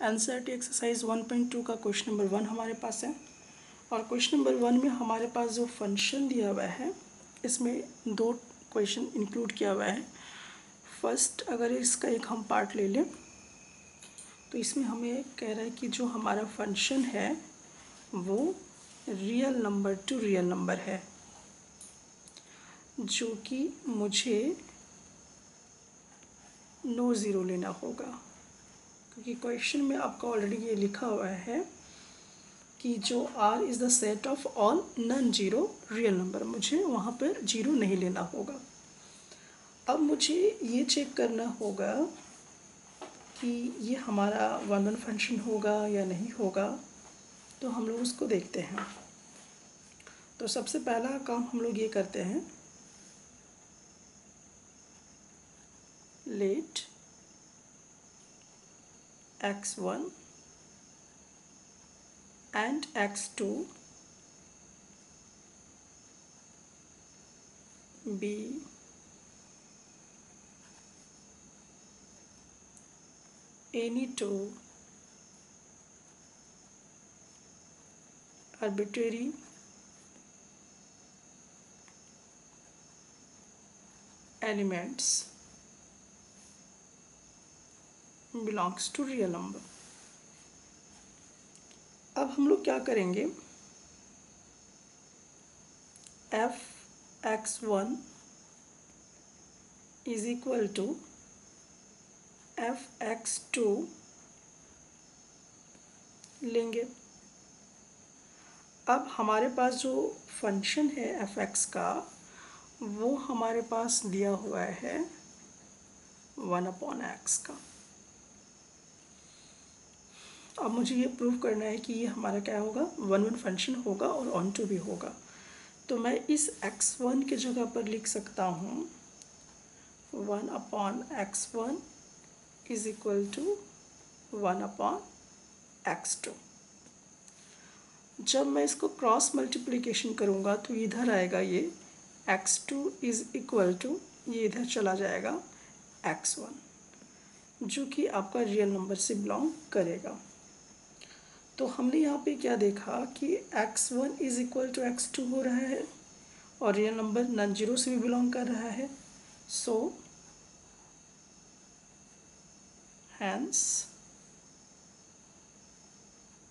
NCERT exercise 1.2 का question number 1 हमारे पास है। और क्वेश्चन नंबर 1 में हमारे पास जो फंक्शन दिया हुआ है इसमें दो क्वेश्चन इंक्लूड किया हुआ है। फर्स्ट, अगर इसका एक हम पार्ट ले लें तो इसमें हमें कह रहा है कि जो हमारा फंक्शन है वो real number to real number है, जो कि मुझे नो ज़ीरो लेना होगा, क्योंकि क्वेश्चन में आपका ऑलरेडी ये लिखा हुआ है कि जो R is the set of all non zero real number, मुझे वहाँ पर जीरो नहीं लेना होगा। अब मुझे ये चेक करना होगा कि ये हमारा वन वन फंक्शन होगा या नहीं होगा, तो हम लोग उसको देखते हैं। तो सबसे पहला काम हम लोग ये करते हैं, late x1 and x2 be any two arbitrary elements belongs to real number। अब हम लोग क्या करेंगे, f(x1) is equal to f(x2) लेंगे। अब हमारे पास जो फंक्शन है f(x) का, वो हमारे पास दिया हुआ है 1/x का। अब मुझे ये प्रूव करना है कि ये हमारा क्या होगा, वन वन फंक्शन होगा और ऑन टू भी होगा। तो मैं इस x1 के जगह पर लिख सकता हूँ 1/x1 is equal to 1/x2। जब मैं इसको क्रॉस मल्टीप्लिकेशन करूँगा तो इधर आएगा ये x2 इज इक्वल टू, ये इधर चला जाएगा x1, जो कि आपका रियल नंबर से बिलोंग करेगा। तो हमने यहाँ पे क्या देखा कि x1 is equal to x2 हो रहा है और रियल नंबर नॉन जीरो से भी बिलोंग कर रहा है। So hence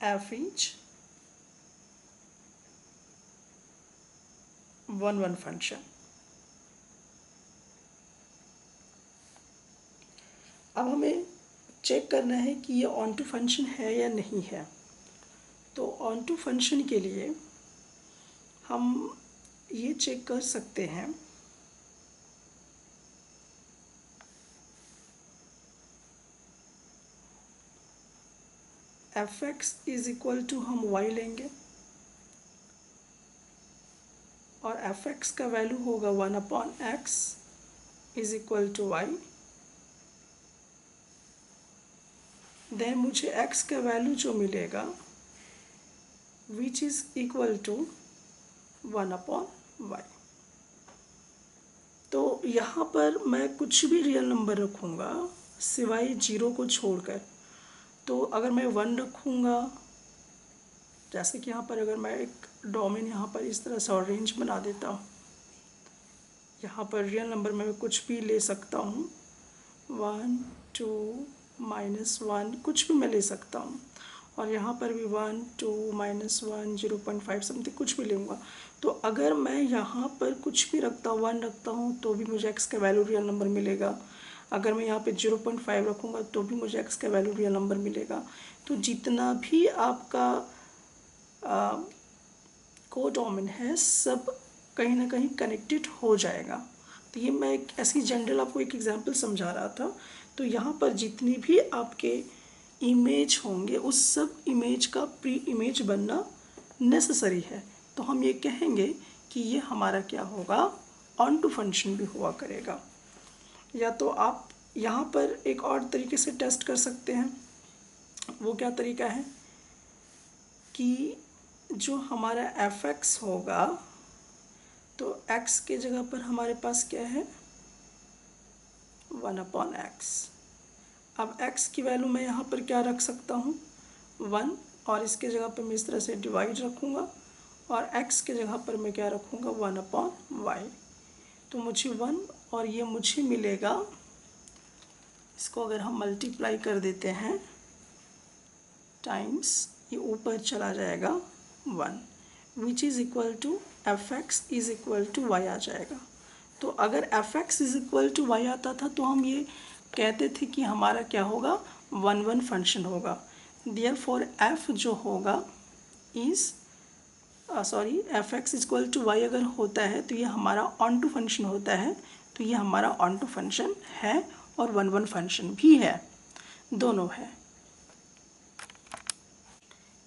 f is one one function. अब हमें चेक करना है कि ये ऑन टू फंक्शन है या नहीं है। तो ऑन टू फंक्शन के लिए हम ये चेक कर सकते हैं, f(x) इज इक्वल टू हम y लेंगे और f(x) का वैल्यू होगा 1/x is equal to y। Then मुझे x का वैल्यू जो मिलेगा which is equal to 1/y। तो यहाँ पर मैं कुछ भी रियल नंबर रखूँगा सिवाय जीरो को छोड़कर। तो अगर मैं 1 रखूँगा, जैसे कि यहाँ पर अगर मैं एक डोमेन यहाँ पर इस तरह से और रेंज बना देता हूँ, यहाँ पर रियल नंबर में मैं कुछ भी ले सकता हूँ, 1 2 -1 कुछ भी मैं ले सकता हूँ। और यहाँ पर भी 1 2 -1 0.5 समथिंग कुछ भी लूँगा। तो अगर मैं यहाँ पर कुछ भी रखता हूँ, 1 रखता हूँ, तो भी मुझे x का वैल्यू रियल नंबर मिलेगा। अगर मैं यहाँ पे 0.5 रखूँगा तो भी मुझे x का वैल्यू रियल नंबर मिलेगा। तो जितना भी आपका कोडोमेन है सब कहीं ना कहीं कनेक्टेड हो जाएगा। तो ये मैं एक ऐसी जनरल आपको एक एग्जांपल समझा रहा था। तो यहाँ पर जितनी भी आपके इमेज होंगे उस सब इमेज का प्री इमेज बनना नेसेसरी है। तो हम ये कहेंगे कि ये हमारा क्या होगा, ऑन टू फंक्शन भी हुआ करेगा। या तो आप यहाँ पर एक और तरीके से टेस्ट कर सकते हैं। वो क्या तरीका है कि जो हमारा f(x) होगा, तो x के जगह पर हमारे पास क्या है 1/x। अब x की वैल्यू मैं यहाँ पर क्या रख सकता हूँ 1, और इसके जगह पर मैं इस तरह से डिवाइड रखूँगा, और x के जगह पर मैं क्या रखूँगा 1/y। तो मुझे 1 और ये मुझे मिलेगा, इसको अगर हम मल्टीप्लाई कर देते हैं टाइम्स, ये ऊपर चला जाएगा 1, which is equal to fx is equal to y आ जाएगा। तो अगर fx is equal to y आता था तो हम ये कहते थे कि हमारा क्या होगा 1-1 फंक्शन होगा। देयरफॉर f जो होगा is fx is equal to y अगर होता है तो ये हमारा ऑन टू फंक्शन होता है, तो ये हमारा ऑन टू फंक्शन है और 1-1 फंक्शन भी है, दोनों है।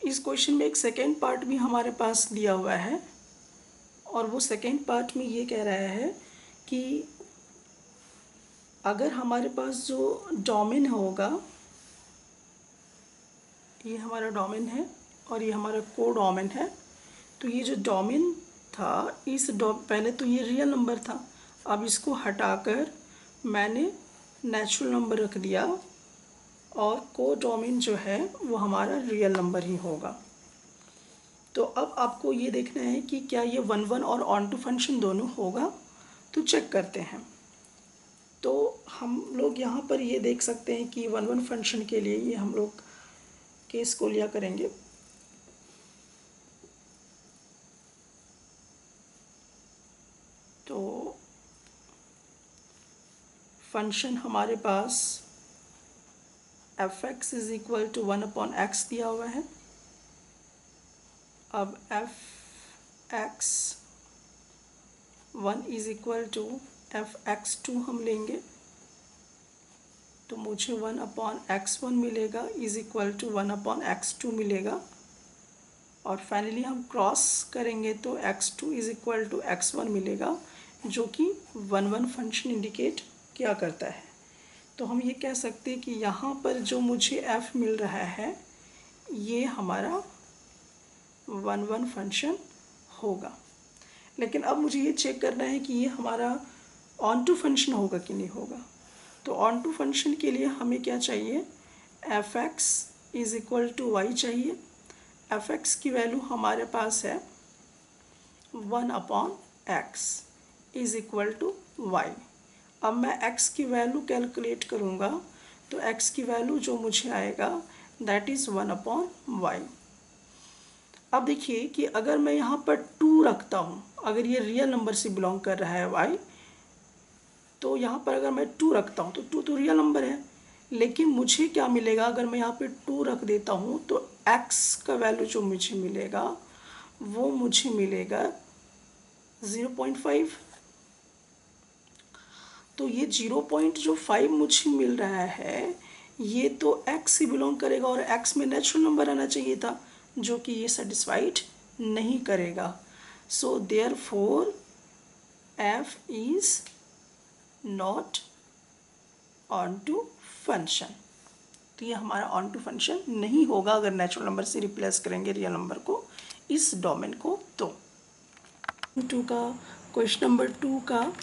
इस क्वेश्चन में एक सेकेंड पार्ट भी हमारे पास दिया हुआ है, और वो सेकेंड पार्ट में ये कह रहा है कि अगर हमारे पास जो डोमेन होगा, ये हमारा डोमेन है और ये हमारा कोडोमेन है, तो ये जो डोमेन था पहले तो ये रियल नंबर था, अब इसको हटाकर मैंने नेचुरल नंबर रख दिया, और कोडोमेन जो है वो हमारा रियल नंबर ही होगा। तो अब आपको ये देखना है कि क्या ये 1-1 और ऑन टू फंक्शन दोनों होगा, तो चेक करते हैं। तो हम लोग यहाँ पर ये देख सकते हैं कि 1-1 फंक्शन के लिए ये हम लोग केस को लिया करेंगे। तो फंक्शन हमारे पास fx is equal to 1/x दिया हुआ है। अब fx1 is equal to fx2 हम लेंगे, तो मुझे 1/x1 मिलेगा इज इक्वल टू 1/x2 मिलेगा, और फाइनली हम क्रॉस करेंगे तो x2 is equal to x1 मिलेगा, जो कि 1-1 फंक्शन इंडिकेट क्या करता है। तो हम ये कह सकते हैं कि यहाँ पर जो मुझे f मिल रहा है ये हमारा 1-1 फंक्शन होगा। लेकिन अब मुझे ये चेक करना है कि ये हमारा ऑन टू फंक्शन होगा कि नहीं होगा। तो ऑन टू फंक्शन के लिए हमें क्या चाहिए, fx is equal to y चाहिए। fx की वैल्यू हमारे पास है 1/x is equal to y। अब मैं x की वैल्यू कैलकुलेट करूँगा, तो x की वैल्यू जो मुझे आएगा दैट इज़ 1/y। अब देखिए कि अगर मैं यहाँ पर 2 रखता हूँ, अगर ये रियल नंबर से बिलोंग कर रहा है y, तो यहाँ पर अगर मैं 2 रखता हूँ तो 2 तो रियल नंबर है, लेकिन मुझे क्या मिलेगा अगर मैं यहाँ पे 2 रख देता हूँ, तो x का वैल्यू जो मुझे मिलेगा वो मुझे मिलेगा 0.5। तो ये 0.5 मुझे मिल रहा है, ये तो x से बिलोंग करेगा, और x में नेचुरल नंबर आना चाहिए था, जो कि ये सेटिस्फाइड नहीं करेगा। So therefore f is not onto function. तो ये हमारा ऑन टू फंक्शन नहीं होगा अगर नेचुरल नंबर से रिप्लेस करेंगे रियल नंबर को, इस डोमेन को। तो क्वेश्चन नंबर 2 का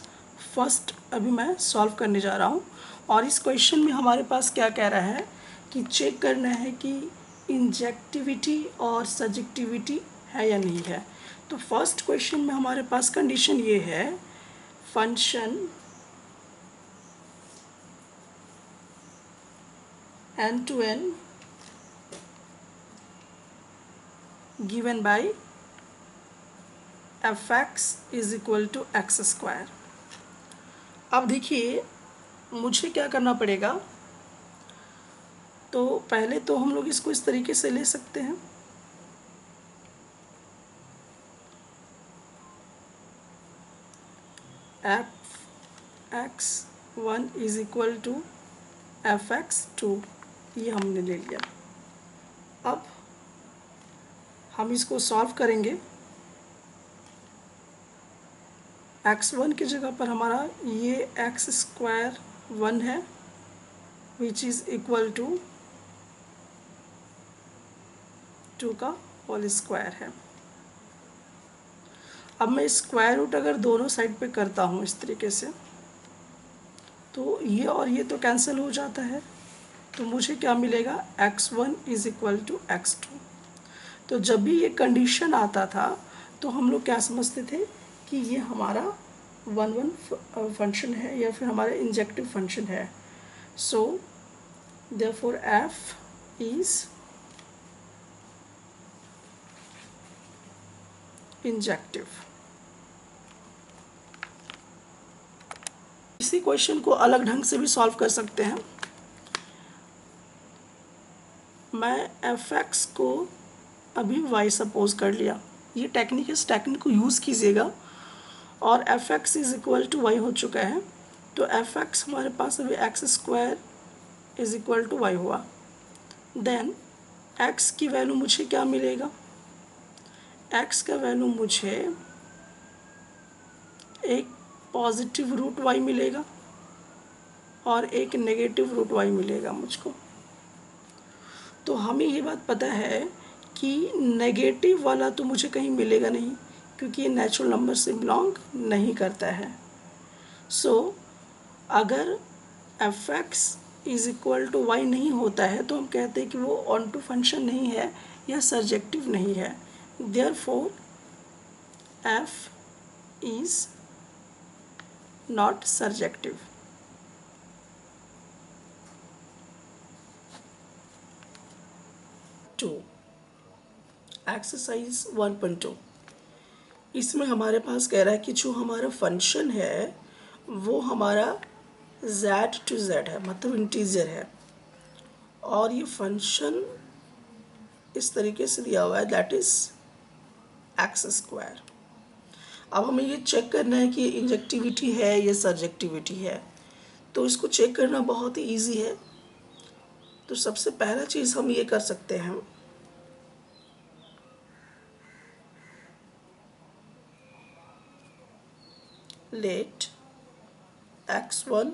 फर्स्ट अभी मैं सॉल्व करने जा रहा हूँ, और इस क्वेश्चन में हमारे पास क्या कह रहा है कि चेक करना है कि इंजेक्टिविटी और सब्जेक्टिविटी है या नहीं है। तो फर्स्ट क्वेश्चन में हमारे पास कंडीशन ये है, function n to n given by fx is equal to x square। अब देखिए मुझे क्या करना पड़ेगा, तो पहले तो हम लोग इसको इस तरीके से ले सकते हैं, fx1 is equal to fx2, ये हमने ले लिया। अब हम इसको सॉल्व करेंगे। x1 की जगह पर हमारा ये x² 1 है, विच इज़ इक्वल टू 2 का होल स्क्वायर है। अब मैं स्क्वायर रूट अगर दोनों साइड पे करता हूँ इस तरीके से, तो ये और ये तो कैंसिल हो जाता है, तो मुझे क्या मिलेगा, x1 is equal to x2। तो जब भी ये कंडीशन आता था तो हम लोग क्या समझते थे कि ये हमारा वन वन फंक्शन है या फिर हमारा इंजेक्टिव फंक्शन है। सो देयरफॉर f इज इंजेक्टिव। इसी क्वेश्चन को अलग ढंग से भी सॉल्व कर सकते हैं। मैं fx को अभी y सपोज कर लिया, ये टेक्निक, इस टेक्निक को यूज़ कीजिएगा। और fx is equal to y हो चुका है, तो fx हमारे पास अभी x square is equal to y हुआ। देन x की वैल्यू मुझे क्या मिलेगा, x का वैल्यू मुझे एक पॉजिटिव रूट y मिलेगा और एक नेगेटिव रूट y मिलेगा मुझको। तो हमें ये बात पता है कि नेगेटिव वाला तो मुझे कहीं मिलेगा नहीं, क्योंकि ये नेचुरल नंबर से बिलोंग नहीं करता है। सो अगर fx is equal to y नहीं होता है तो हम कहते हैं कि वो ऑन टू फंक्शन नहीं है या सर्जेक्टिव नहीं है। Therefore f is not surjective. To exercise 1.2, इसमें हमारे पास कह रहा है कि जो हमारा फंक्शन है वो हमारा z to z है, मतलब इंटीजर है, और ये फंक्शन इस तरीके से दिया हुआ है, दैट इज एक्स स्क्वायर। अब हमें ये चेक करना है कि ये इंजेक्टिविटी है या सर्जेक्टिविटी है। तो इसको चेक करना बहुत ही ईजी है। तो सबसे पहला चीज़ हम ये कर सकते हैं, late x1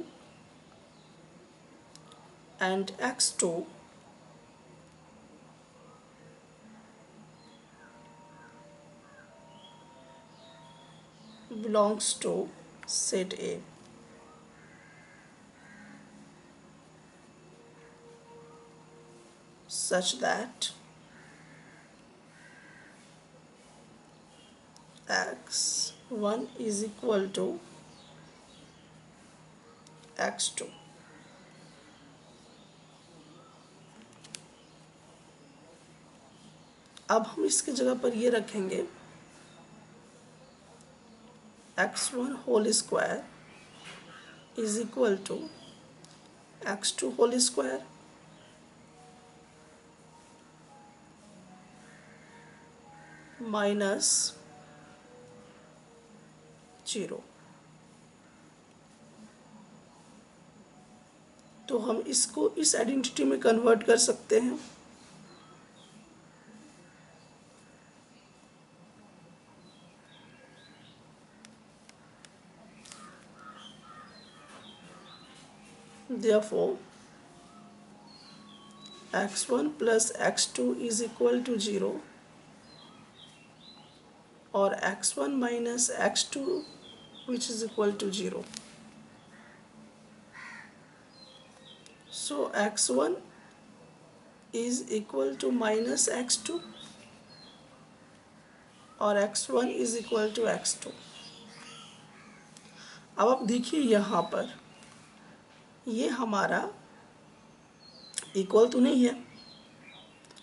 and x2 belongs to set A, such that x1 is equal to x2। अब हम इसकी जगह पर ये रखेंगे x1 whole square is equal to x2 whole square minus 0। तो हम इसको इस आइडेंटिटी में कन्वर्ट कर सकते हैं। Therefore x1 plus x2 is equal to 0 और x1 minus x2 which is equal to 0। So x1 is equal to minus x2 और x1 is equal to x2। अब आप देखिए यहाँ पर ये हमारा इक्वल तो नहीं है,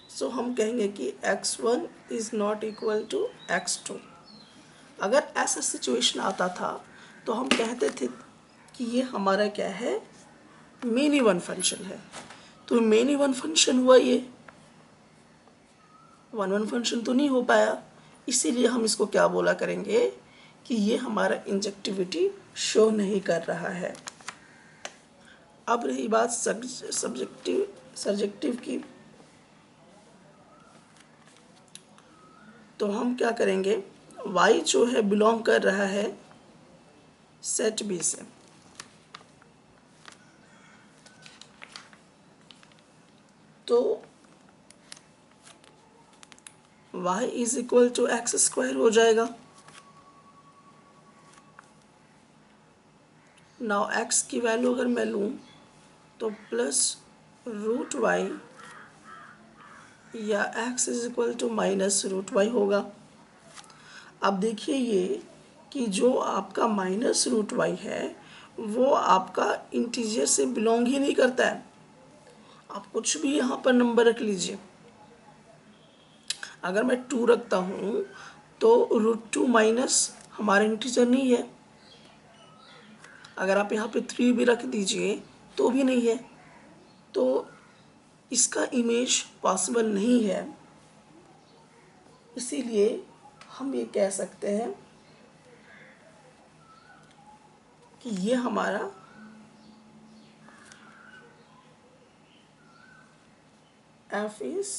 सो हम कहेंगे कि x1 is not equal to x2। अगर ऐसा सिचुएशन आता था तो हम कहते थे कि ये हमारा क्या है, मेनी वन फंक्शन है। तो मेनी वन फंक्शन हुआ, ये वन वन फंक्शन तो नहीं हो पाया, इसीलिए हम इसको क्या बोला करेंगे कि ये हमारा इंजेक्टिविटी शो नहीं कर रहा है। अब रही बात सर्जेक्टिव की, तो हम क्या करेंगे, y जो है बिलोंग कर रहा है सेट B से, तो y is equal to x square हो जाएगा। नाउ x की वैल्यू अगर मैं लूँ तो प्लस रूट वाई या x is equal to minus root y होगा। अब देखिए ये कि जो आपका माइनस रूट वाई है वो आपका इंटीजर से बिलोंग ही नहीं करता है। आप कुछ भी यहाँ पर नंबर रख लीजिए। अगर मैं 2 रखता हूँ तो रूट 2 माइनस हमारा इंटीजर नहीं है। अगर आप यहाँ पे 3 भी रख दीजिए तो भी नहीं है। तो इसका इमेज पॉसिबल नहीं है। इसीलिए हम ये कह सकते हैं कि ये हमारा f is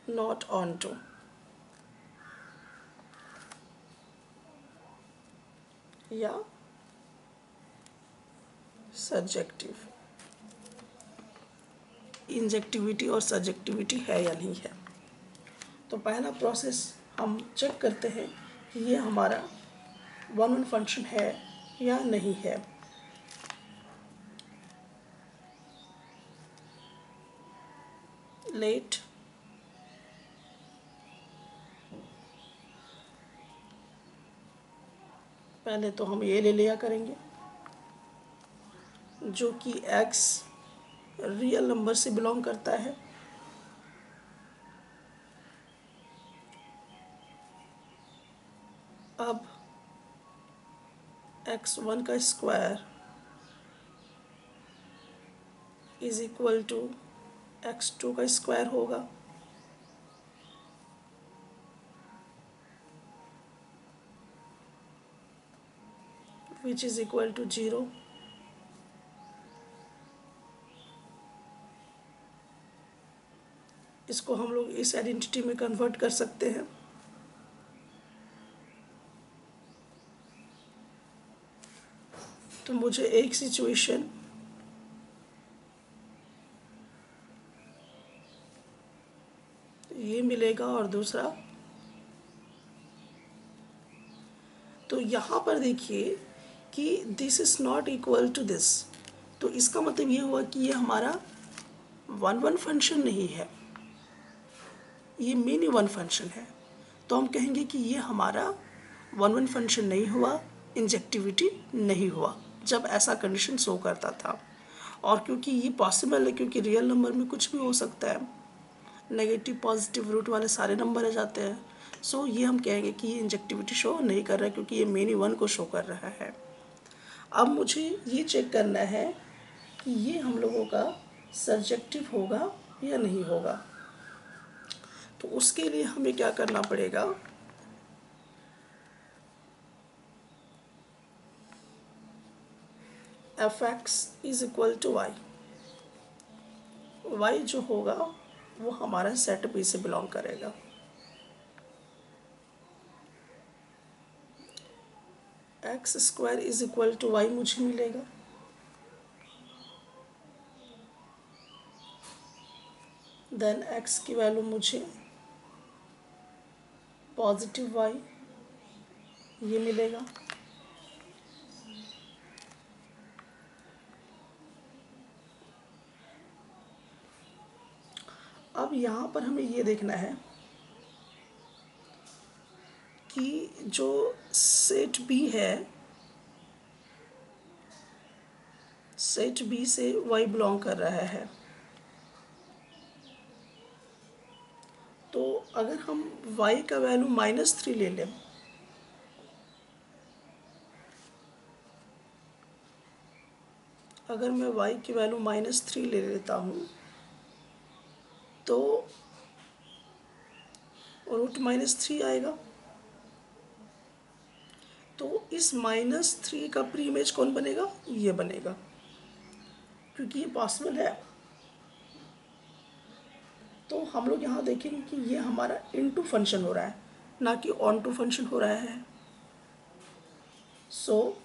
not onto या सब्जेक्टिव, इंजेक्टिविटी और सब्जेक्टिविटी है या नहीं है। तो पहला प्रोसेस हम चेक करते हैं कि ये हमारा वन वन फंक्शन है या नहीं है। लेट पहले तो हम ये ले लिया करेंगे जो कि x रियल नंबर से बिलोंग करता है। अब x1 का square is equal to x2 का स्क्वायर होगा। Which is equal to 0। इसको हम लोग इस आइडेंटिटी में कन्वर्ट कर सकते हैं। तो मुझे एक सिचुएशन ये मिलेगा और दूसरा, तो यहाँ पर देखिए कि this is not equal to this. तो इसका मतलब ये हुआ कि ये हमारा वन वन फंक्शन नहीं है, ये मिनी वन फंक्शन है। तो हम कहेंगे कि ये हमारा वन वन फंक्शन नहीं हुआ, इंजेक्टिविटी नहीं हुआ जब ऐसा कंडीशन शो करता था। और क्योंकि ये पॉसिबल है, क्योंकि रियल नंबर में कुछ भी हो सकता है, नेगेटिव पॉजिटिव रूट वाले सारे नंबर आ जाते हैं। सो ये हम कहेंगे कि ये इंजेक्टिविटी शो नहीं कर रहा है, क्योंकि ये मिनी वन को शो कर रहा है। अब मुझे ये चेक करना है कि ये हम लोगों का सब्जेक्टिव होगा या नहीं होगा। तो उसके लिए हमें क्या करना पड़ेगा, f x is equal to y. Y जो होगा वो हमारा सेट पी से बिलोंग करेगा। X square is equal to y मुझे मिलेगा। देन एक्स की वैल्यू मुझे पॉजिटिव वाई ये मिलेगा। अब यहाँ पर हमें ये देखना है कि जो सेट बी है, सेट बी से वाई बिलोंग कर रहा है। तो अगर हम y का वैल्यू -3 ले लें, अगर मैं y की वैल्यू -3 ले लेता हूँ तो रूट -3 आएगा। तो इस -3 का प्री इमेज कौन बनेगा, ये बनेगा, क्योंकि ये पॉसिबल है। तो हम लोग यहाँ देखेंगे कि ये हमारा इनटू फंक्शन हो रहा है, ना कि ऑन टू फंक्शन हो रहा है। सो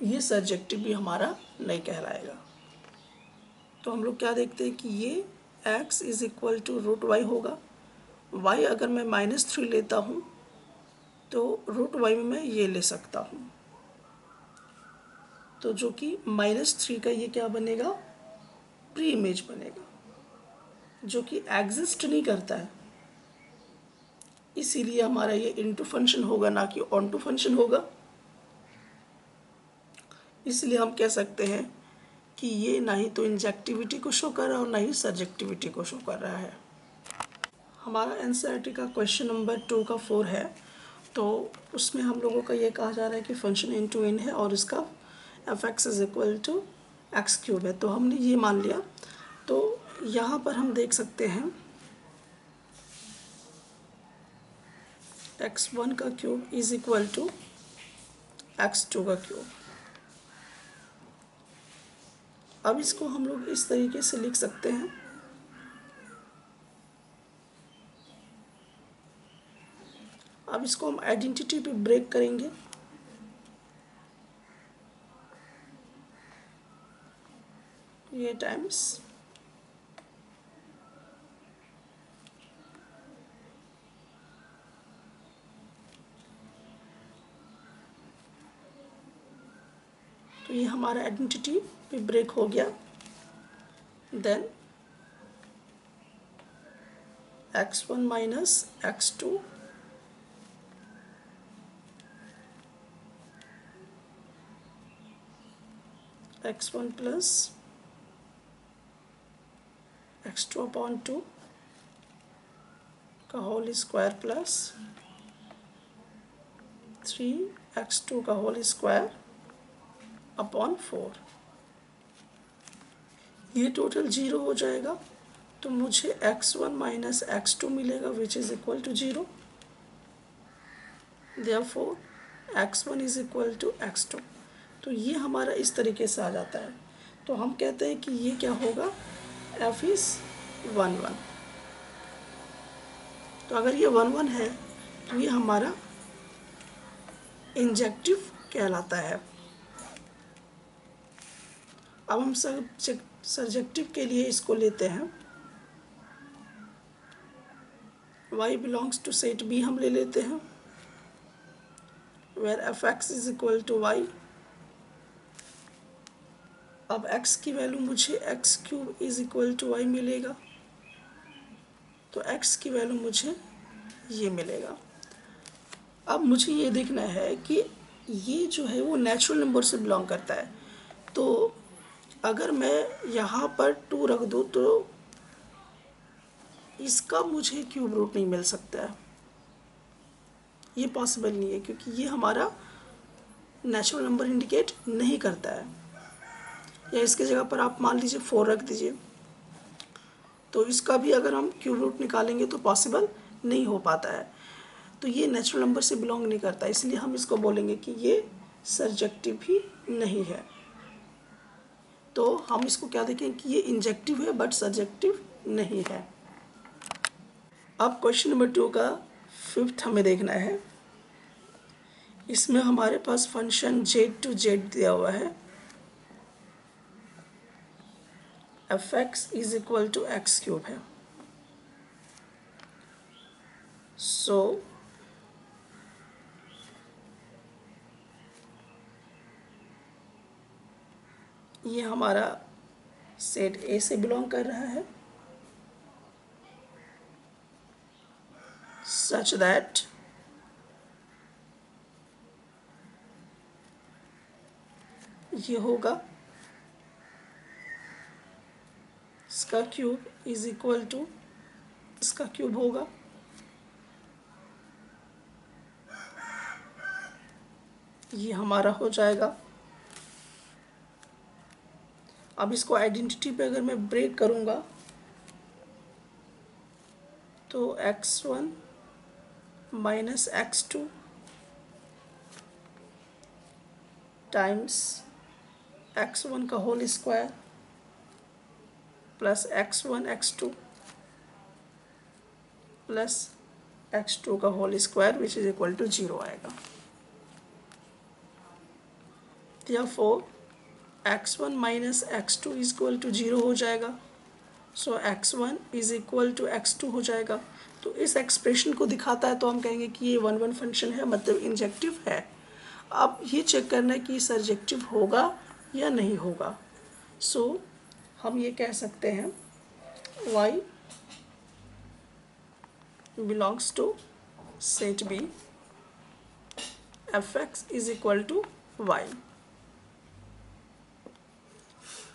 ये सब्जेक्टिव भी हमारा नहीं कहलाएगा। तो हम लोग क्या देखते हैं कि ये x is equal to root y होगा। y अगर मैं -3 लेता हूँ तो रूट वाई में मैं ये ले सकता हूँ। तो जो कि -3 का ये क्या बनेगा, प्री इमेज बनेगा, जो कि एग्जिस्ट नहीं करता है। इसीलिए हमारा ये इनटू फंक्शन होगा, ना कि ऑन टू फंक्शन होगा। इसलिए हम कह सकते हैं कि ये ना ही तो इंजेक्टिविटी को शो कर रहा है और ना ही सर्जेक्टिविटी को शो कर रहा है। हमारा एनसीईआरटी का क्वेश्चन नंबर 2 का 4 है, तो उसमें हम लोगों का ये कहा जा रहा है कि फंक्शन इन टू इन है और इसका f x is equal to x cube है। तो हमने ये मान लिया। तो यहाँ पर हम देख सकते हैं x1 का cube is equal to x2 का क्यूब। अब इसको हम लोग इस तरीके से लिख सकते हैं, अब इसको हम आइडेंटिटी पे ब्रेक करेंगे। ये टाइम्स तो ये हमारा आइडेंटिटी पे ब्रेक हो गया। Then x1 minus x2 x1 plus x2 upon 2 का होल स्क्वायर प्लस 3x2 का होल स्क्वायर अपॉन 4। ये टोटल 0 हो जाएगा, तो मुझे x1 माइनस x2 मिलेगा which is equal to 0। Therefore x1 is equal to x2। तो ये हमारा इस तरीके से आ जाता है। तो हम कहते हैं कि ये क्या होगा, f इज 1 1। तो अगर ये 1 1 है तो ये हमारा इंजेक्टिव कहलाता है। अब हम सर्जेक्टिव के लिए इसको लेते हैं, y belongs to set B हम ले लेते हैं, where f x is equal to y. अब x की वैल्यू मुझे x cube is equal to y मिलेगा, तो x की वैल्यू मुझे ये मिलेगा। अब मुझे ये देखना है कि ये जो है वो नेचुरल नंबर से बिलोंग करता है। तो अगर मैं यहाँ पर 2 रख दूँ तो इसका मुझे क्यूब रूट नहीं मिल सकता है, ये पॉसिबल नहीं है, क्योंकि ये हमारा नेचुरल नंबर इंडिकेट नहीं करता है। या इसके जगह पर आप मान लीजिए 4 रख दीजिए, तो इसका भी अगर हम क्यूब रूट निकालेंगे तो पॉसिबल नहीं हो पाता है। तो ये नेचुरल नंबर से बिलोंग नहीं करता, इसलिए हम इसको बोलेंगे कि ये सर्जेक्टिव भी नहीं है। तो हम इसको क्या देखें कि ये इंजेक्टिव है बट सर्जेक्टिव नहीं है। अब क्वेश्चन नंबर 2 का 5th हमें देखना है। इसमें हमारे पास फंक्शन z टू z दिया हुआ है, f x is equal to x cube है। सो ये हमारा सेट ए से बिलोंग कर रहा है, सच दैट ये होगा इसका क्यूब इज इक्वल टू इसका क्यूब होगा, ये हमारा हो जाएगा। अब इसको आइडेंटिटी पे अगर मैं ब्रेक करूँगा तो x1 minus x2 times x1 का whole square plus x1 x2 plus x2 का whole square which is equal to 0 आएगा। Therefore x1 minus x2 is equal to 0 हो जाएगा। सो x1 is equal to x2 हो जाएगा। तो इस एक्सप्रेशन को दिखाता है, तो हम कहेंगे कि ये 1 1 फंक्शन है, मतलब इंजेक्टिव है। अब ये चेक करना है कि सर्जेक्टिव होगा या नहीं होगा। सो हम ये कह सकते हैं y belongs to set B, fx is equal to y,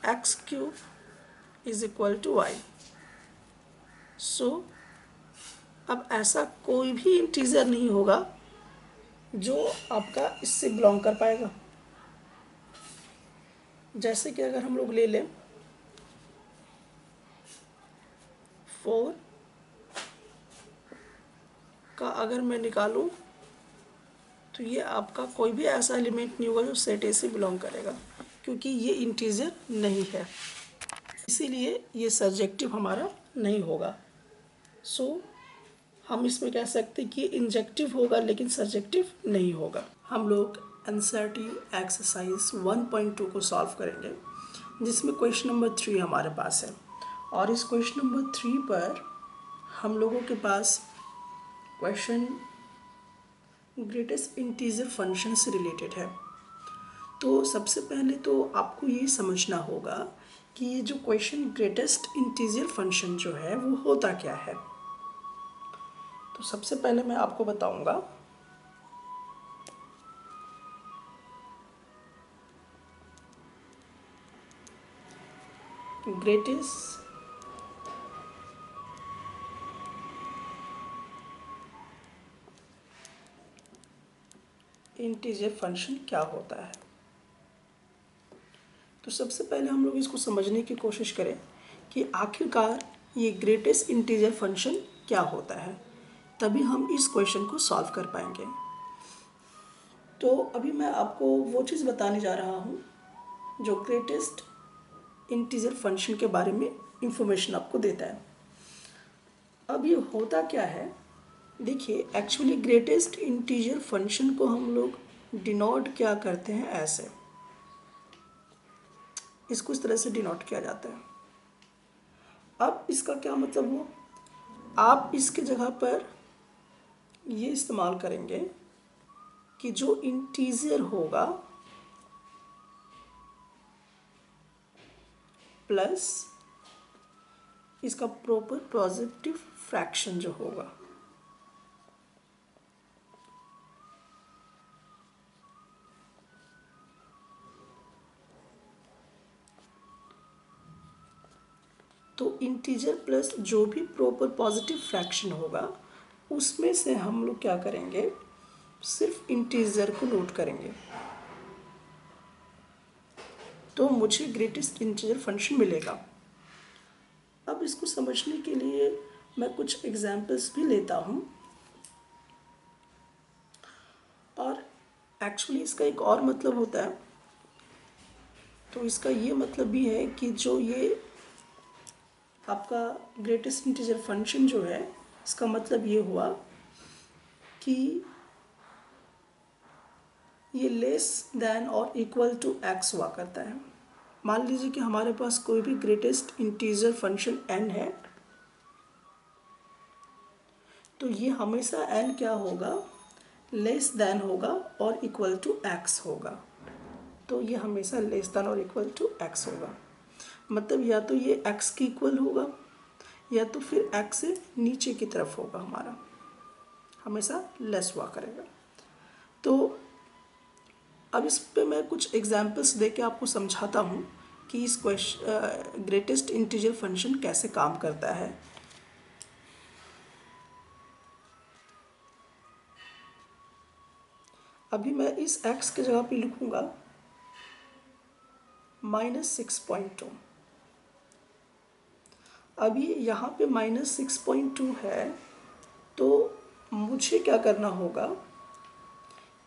x cube is equal to y। So अब ऐसा कोई भी इंटीजर नहीं होगा जो आपका इससे बिलोंग कर पाएगा। जैसे कि अगर हम लोग ले लें 4 का अगर मैं निकालूं तो ये आपका कोई भी ऐसा एलिमेंट नहीं होगा जो सेट ए से बिलोंग करेगा, क्योंकि ये इंटीजर नहीं है, इसीलिए ये सर्जेक्टिव हमारा नहीं होगा। सो हम इसमें कह सकते हैं कि इंजेक्टिव होगा लेकिन सर्जेक्टिव नहीं होगा। हम लोग एनसीईआरटी एक्सरसाइज 1.2 को सॉल्व करेंगे, जिसमें क्वेश्चन नंबर 3 हमारे पास है। और इस क्वेश्चन नंबर 3 पर हम लोगों के पास क्वेश्चन ग्रेटेस्ट इंटीजर फंक्शन से रिलेटेड है। तो सबसे पहले तो आपको ये समझना होगा कि ये जो क्वेश्चन ग्रेटेस्ट इंटीजर फंक्शन जो है वो होता क्या है। तो सबसे पहले मैं आपको बताऊंगा ग्रेटेस्ट इंटीजर फंक्शन क्या होता है। तो सबसे पहले हम लोग इसको समझने की कोशिश करें कि आखिरकार ये ग्रेटेस्ट इंटीजर फंक्शन क्या होता है, तभी हम इस क्वेश्चन को सॉल्व कर पाएंगे। तो अभी मैं आपको वो चीज़ बताने जा रहा हूँ जो ग्रेटेस्ट इंटीजर फंक्शन के बारे में इंफॉर्मेशन आपको देता है। अब ये होता क्या है, देखिए एक्चुअली ग्रेटेस्ट इंटीजर फंक्शन को हम लोग डिनोट क्या करते हैं, ऐसे इसको इस तरह से डिनोट किया जाता है। अब इसका क्या मतलब हुआ, आप इसके जगह पर ये इस्तेमाल करेंगे कि जो इंटीजर होगा प्लस इसका प्रॉपर पॉजिटिव फ्रैक्शन जो होगा। तो इंटीजर प्लस जो भी प्रॉपर पॉजिटिव फ्रैक्शन होगा उसमें से हम लोग क्या करेंगे, सिर्फ इंटीजर को नोट करेंगे, तो मुझे ग्रेटेस्ट इंटीजर फंक्शन मिलेगा। अब इसको समझने के लिए मैं कुछ एग्जाम्पल्स भी लेता हूँ। और एक्चुअली इसका एक और मतलब होता है, तो इसका ये मतलब भी है कि जो ये आपका ग्रेटेस्ट इंटीजर फंक्शन जो है, इसका मतलब ये हुआ कि ये लेस देन और इक्वल टू एक्स हुआ करता है। मान लीजिए कि हमारे पास कोई भी ग्रेटेस्ट इंटीजर फंक्शन n है, तो ये हमेशा n क्या होगा, लेस देन होगा और इक्वल टू x होगा। तो ये हमेशा लेस देन और इक्वल टू x होगा, मतलब या तो ये x की इक्वल होगा या तो फिर x से नीचे की तरफ होगा, हमारा हमेशा लेस हुआ करेगा। तो अब इस पे मैं कुछ एग्जांपल्स देके आपको समझाता हूँ कि इस ग्रेटेस्ट इंटीजर फंक्शन कैसे काम करता है। अभी मैं इस x के जगह पे लिखूँगा -6.2। अभी यहाँ पे -6.2 है, तो मुझे क्या करना होगा,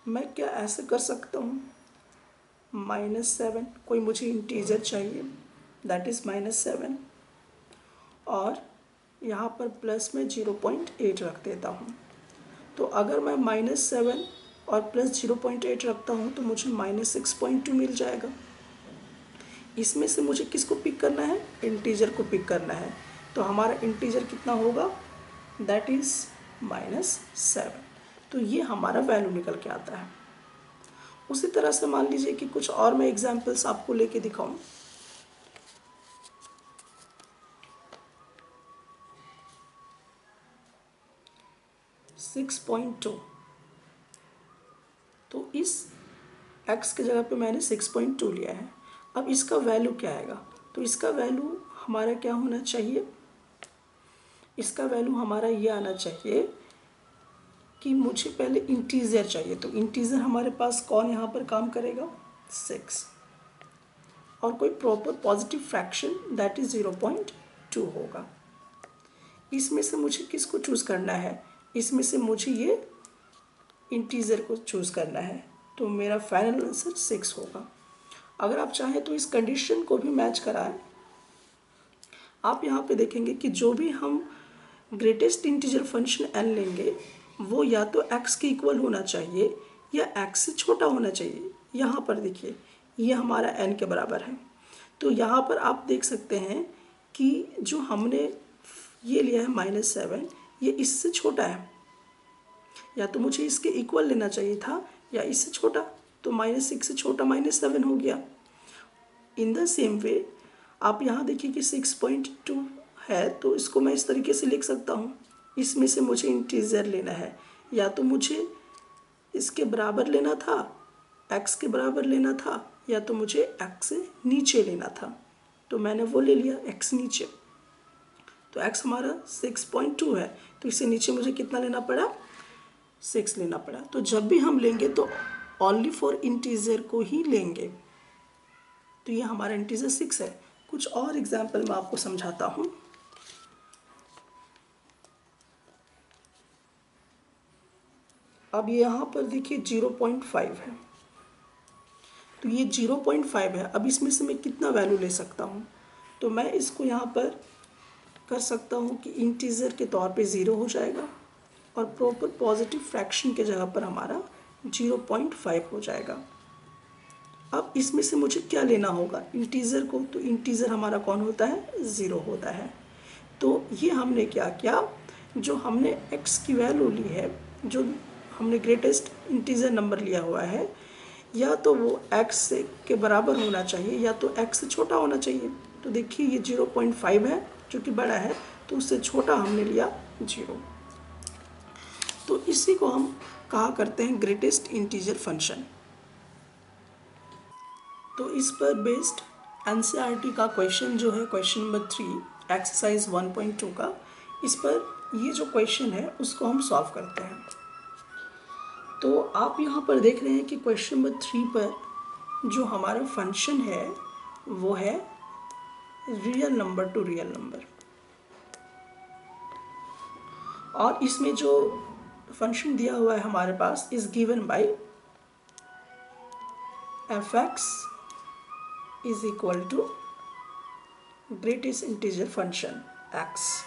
मैं क्या ऐसे कर सकता हूँ, -7, कोई मुझे इंटीजर चाहिए दैट इज़ -7, और यहाँ पर प्लस में 0.8 रख देता हूँ। तो अगर मैं -7 और प्लस 0.8 रखता हूँ तो मुझे -6.2 मिल जाएगा। इसमें से मुझे किसको पिक करना है, इंटीजर को पिक करना है। तो हमारा इंटीजर कितना होगा, दैट इज़ -7। तो ये हमारा वैल्यू निकल के आता है। उसी तरह से मान लीजिए कि कुछ और मैं एग्जाम्पल्स आपको लेके दिखाऊं। सिक्स पॉइंट टू, तो इस x की जगह पे मैंने 6.2 लिया है। अब इसका वैल्यू क्या आएगा? तो इसका वैल्यू हमारा क्या होना चाहिए? इसका वैल्यू हमारा ये आना चाहिए कि मुझे पहले इंटीजर चाहिए। तो इंटीजर हमारे पास कौन यहाँ पर काम करेगा? 6, और कोई proper positive fraction that is 0.2 होगा। इसमें से मुझे किसको चूज़ करना है? इसमें से मुझे ये इंटीजर को चूज़ करना है। तो मेरा फाइनल आंसर 6 होगा। अगर आप चाहें तो इस कंडीशन को भी मैच कराएं। आप यहाँ पे देखेंगे कि जो भी हम ग्रेटेस्ट इंटीजर फंक्शन n लेंगे वो या तो x के इक्वल होना चाहिए या x से छोटा होना चाहिए। यहाँ पर देखिए ये हमारा n के बराबर है। तो यहाँ पर आप देख सकते हैं कि जो हमने ये लिया है -7, ये इससे छोटा है। या तो मुझे इसके इक्वल लेना चाहिए था या इससे छोटा। तो -6 से छोटा -7 हो गया। इन द सेम वे आप यहाँ देखिए कि 6.2 है, तो इसको मैं इस तरीके से लिख सकता हूँ। इसमें से मुझे इंटीजर लेना है, या तो मुझे इसके बराबर लेना था, x के बराबर लेना था, या तो मुझे x से नीचे लेना था। तो मैंने वो ले लिया x नीचे। तो x हमारा 6.2 है, तो इससे नीचे मुझे कितना लेना पड़ा? 6 लेना पड़ा। तो जब भी हम लेंगे तो ओनली फॉर इंटीजर को ही लेंगे। तो ये हमारा इंटीजर 6 है। कुछ और एग्जाम्पल मैं आपको समझाता हूँ। अब यहाँ पर देखिए 0.5 है, तो ये 0.5 है। अब इसमें से मैं कितना वैल्यू ले सकता हूँ? तो मैं इसको यहाँ पर कर सकता हूँ कि इंटीजर के तौर पे 0 हो जाएगा और प्रॉपर पॉजिटिव फ्रैक्शन के जगह पर हमारा 0.5 हो जाएगा। अब इसमें से मुझे क्या लेना होगा? इंटीजर को। तो इंटीजर हमारा कौन होता है? 0 होता है। तो ये हमने क्या किया, जो हमने x की वैल्यू ली है, जो हमने ग्रेटेस्ट इंटीजर नंबर लिया हुआ है, या तो वो x के बराबर होना चाहिए या तो x से छोटा होना चाहिए। तो देखिए ये 0.5 है जो कि बड़ा है, तो उससे छोटा हमने लिया 0। तो इसी को हम कहा करते हैं ग्रेटेस्ट इंटीजर फंक्शन। तो इस पर बेस्ड एनसीईआरटी का क्वेश्चन जो है, क्वेश्चन नंबर 3 एक्सरसाइज 1.2 का, इस पर ये जो क्वेश्चन है उसको हम सॉल्व करते हैं। तो आप यहाँ पर देख रहे हैं कि क्वेश्चन नंबर 3 पर जो हमारा फंक्शन है वो है real number to real number, और इसमें जो फंक्शन दिया हुआ है हमारे पास is given by f(x) is equal to greatest integer function x,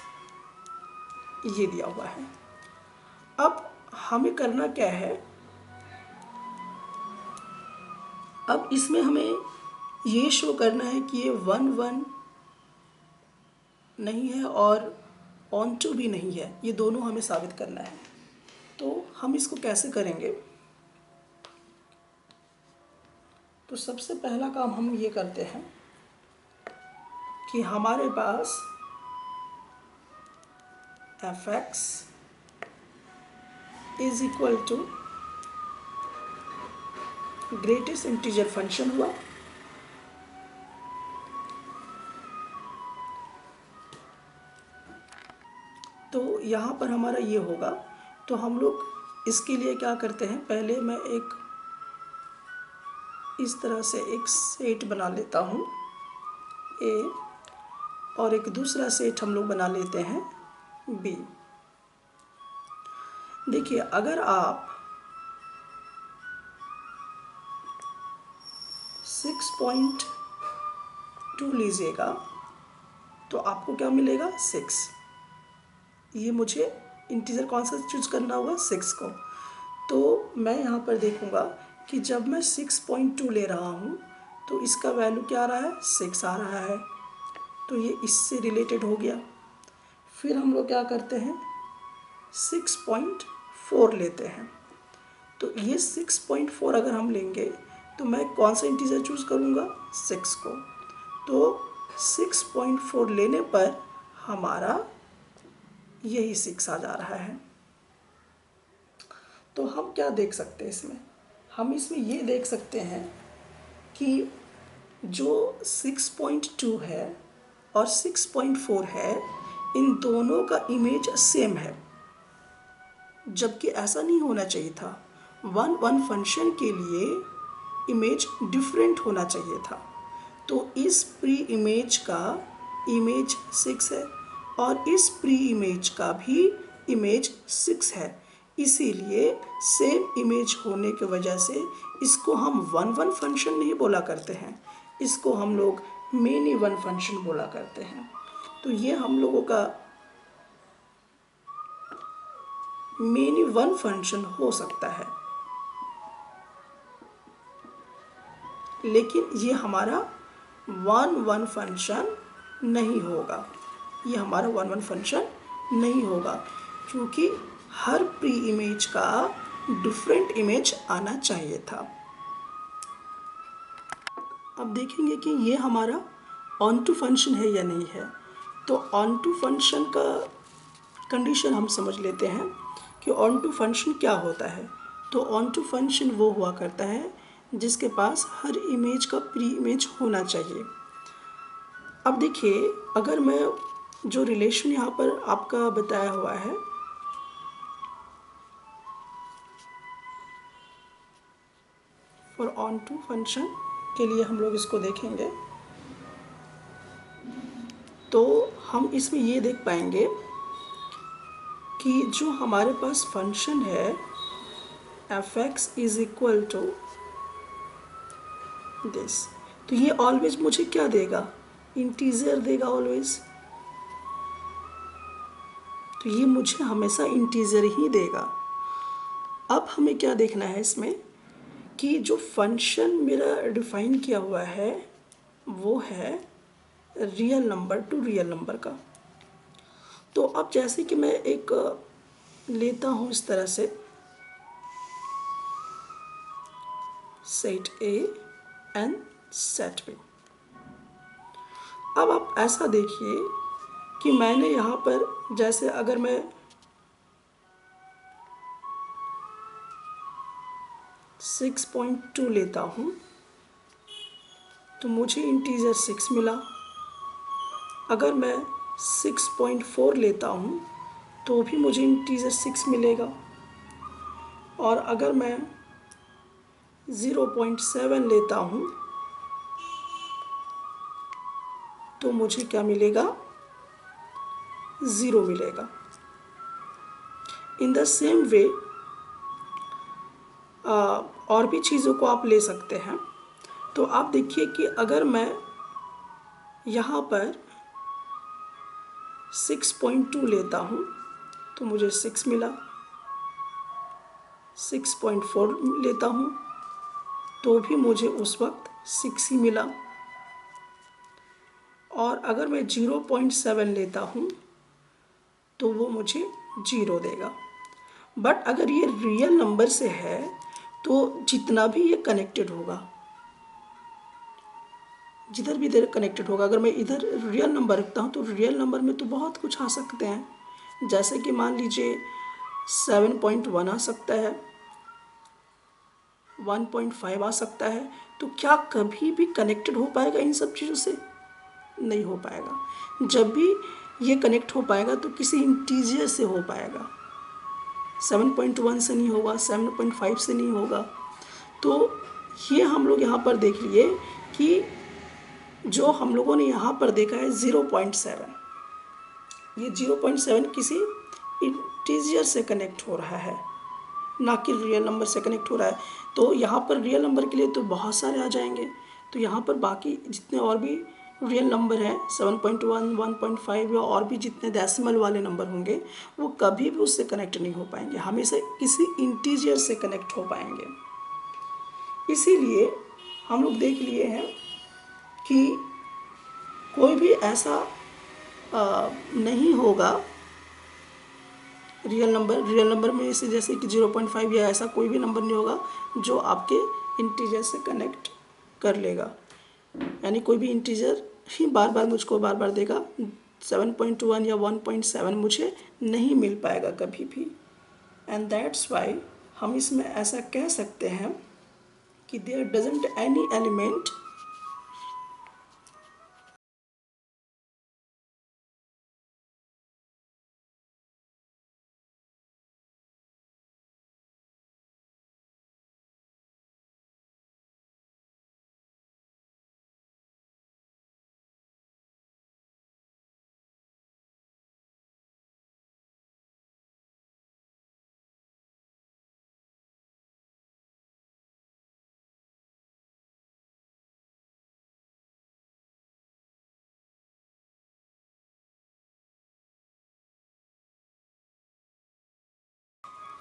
ये दिया हुआ है। अब हमें करना क्या है? अब इसमें हमें ये शो करना है कि ये 1 नहीं है और ऑन टू भी नहीं है, ये दोनों हमें साबित करना है। तो हम इसको कैसे करेंगे? तो सबसे पहला काम हम ये करते हैं कि हमारे पास f(x) is equal to greatest integer function हुआ, तो यहाँ पर हमारा ये होगा। तो हम लोग इसके लिए क्या करते हैं, पहले मैं एक इस तरह से एक सेट बना लेता हूँ A, और एक दूसरा सेट हम लोग बना लेते हैं B। देखिए अगर आप 6.2 लीजिएगा तो आपको क्या मिलेगा? 6। ये मुझे इंटीजर कौन सा चूज करना होगा? 6 को। तो मैं यहाँ पर देखूँगा कि जब मैं 6.2 ले रहा हूँ तो इसका वैल्यू क्या आ रहा है? 6 आ रहा है। तो ये इससे रिलेटेड हो गया। फिर हम लोग क्या करते हैं? 6.4 लेते हैं। तो ये 6.4 अगर हम लेंगे तो मैं कौन सा इंटीजर चूज़ करूँगा, 6 को। तो 6.4 लेने पर हमारा यही 6 आ जा रहा है। तो हम क्या देख सकते हैं इसमें, हम इसमें ये देख सकते हैं कि जो 6.2 है और 6.4 है, इन दोनों का इमेज सेम है, जबकि ऐसा नहीं होना चाहिए था। वन फंक्शन के लिए इमेज डिफरेंट होना चाहिए था। तो इस प्री इमेज का इमेज 6 है और इस प्री इमेज का भी इमेज 6 है। इसीलिए सेम इमेज होने की वजह से इसको हम वन फंक्शन नहीं बोला करते हैं, इसको हम लोग मेनी वन फंक्शन बोला करते हैं। तो ये हम लोगों का मेनी वन फंक्शन हो सकता है, लेकिन ये हमारा वन फंक्शन नहीं होगा, ये हमारा वन फंक्शन नहीं होगा, क्योंकि हर प्री इमेज का डिफरेंट इमेज आना चाहिए था। अब देखेंगे कि ये हमारा ऑन टू फंक्शन है या नहीं है। तो ऑन टू फंक्शन का कंडीशन हम समझ लेते हैं कि ऑन टू फंक्शन क्या होता है। तो ऑन टू फंक्शन वो हुआ करता है जिसके पास हर इमेज का प्री इमेज होना चाहिए। अब देखिए, अगर मैं जो रिलेशन यहाँ पर आपका बताया हुआ है, फॉर ऑन टू फंक्शन के लिए हम लोग इसको देखेंगे तो हम इसमें ये देख पाएंगे कि जो हमारे पास फंक्शन है f(x) is equal to this, तो ये ऑलवेज मुझे क्या देगा, इंटीजर देगा ऑलवेज। तो ये मुझे हमेशा इंटीजर ही देगा। अब हमें क्या देखना है इसमें कि जो फंक्शन मेरा डिफाइन किया हुआ है वो है real number to real number का। तो अब जैसे कि मैं एक लेता हूँ इस तरह से set A and set B. अब आप ऐसा देखिए कि मैंने यहाँ पर जैसे अगर मैं 6.2 लेता हूँ तो मुझे इंटीजर 6 मिला। अगर मैं 6.4 लेता हूँ तो भी मुझे इंटीजर 6 मिलेगा। और अगर मैं 0.7 लेता हूँ तो मुझे क्या मिलेगा, 0 मिलेगा। इन द सेम वे और भी चीज़ों को आप ले सकते हैं। तो आप देखिए कि अगर मैं यहाँ पर 6.2 लेता हूँ तो मुझे 6 मिला। 6.4 लेता हूँ तो भी मुझे उस वक्त 6 ही मिला। और अगर मैं 0.7 लेता हूँ तो वो मुझे 0 देगा। बट अगर ये रियल नंबर से है तो जितना भी ये कनेक्टेड होगा, जिधर भी इधर कनेक्टेड होगा, अगर मैं इधर रियल नंबर रखता हूँ तो रियल नंबर में तो बहुत कुछ आ सकते हैं। जैसे कि मान लीजिए 7.1 आ सकता है, 1.5 आ सकता है। तो क्या कभी भी कनेक्टेड हो पाएगा इन सब चीज़ों से? नहीं हो पाएगा। जब भी ये कनेक्ट हो पाएगा तो किसी इंटीजर से हो पाएगा, 7.1 से नहीं होगा, 7.5 से नहीं होगा। तो ये हम लोग यहाँ पर देख लिए कि जो हम लोगों ने यहाँ पर देखा है 0.7, ये 0.7 किसी इंटीजर से कनेक्ट हो रहा है, ना कि रियल नंबर से कनेक्ट हो रहा है। तो यहाँ पर रियल नंबर के लिए तो बहुत सारे आ जाएंगे। तो यहाँ पर बाकी जितने और भी रियल नंबर हैं 7.1, 1.5 या और भी जितने डेसिमल वाले नंबर होंगे वो कभी भी उससे कनेक्ट नहीं हो पाएंगे, हमेशा किसी इंटीजर से कनेक्ट हो पाएंगे। इसीलिए हम लोग देख लिए हैं कि कोई भी ऐसा नहीं होगा रियल नंबर में से जैसे कि 0.5 या ऐसा कोई भी नंबर नहीं होगा जो आपके इंटीजर से कनेक्ट कर लेगा, यानी कोई भी इंटीजर ही बार बार मुझको बार बार देगा। 7.1 या 1.7 मुझे नहीं मिल पाएगा कभी भी। एंड दैट्स वाई हम इसमें ऐसा कह सकते हैं कि there doesn't any element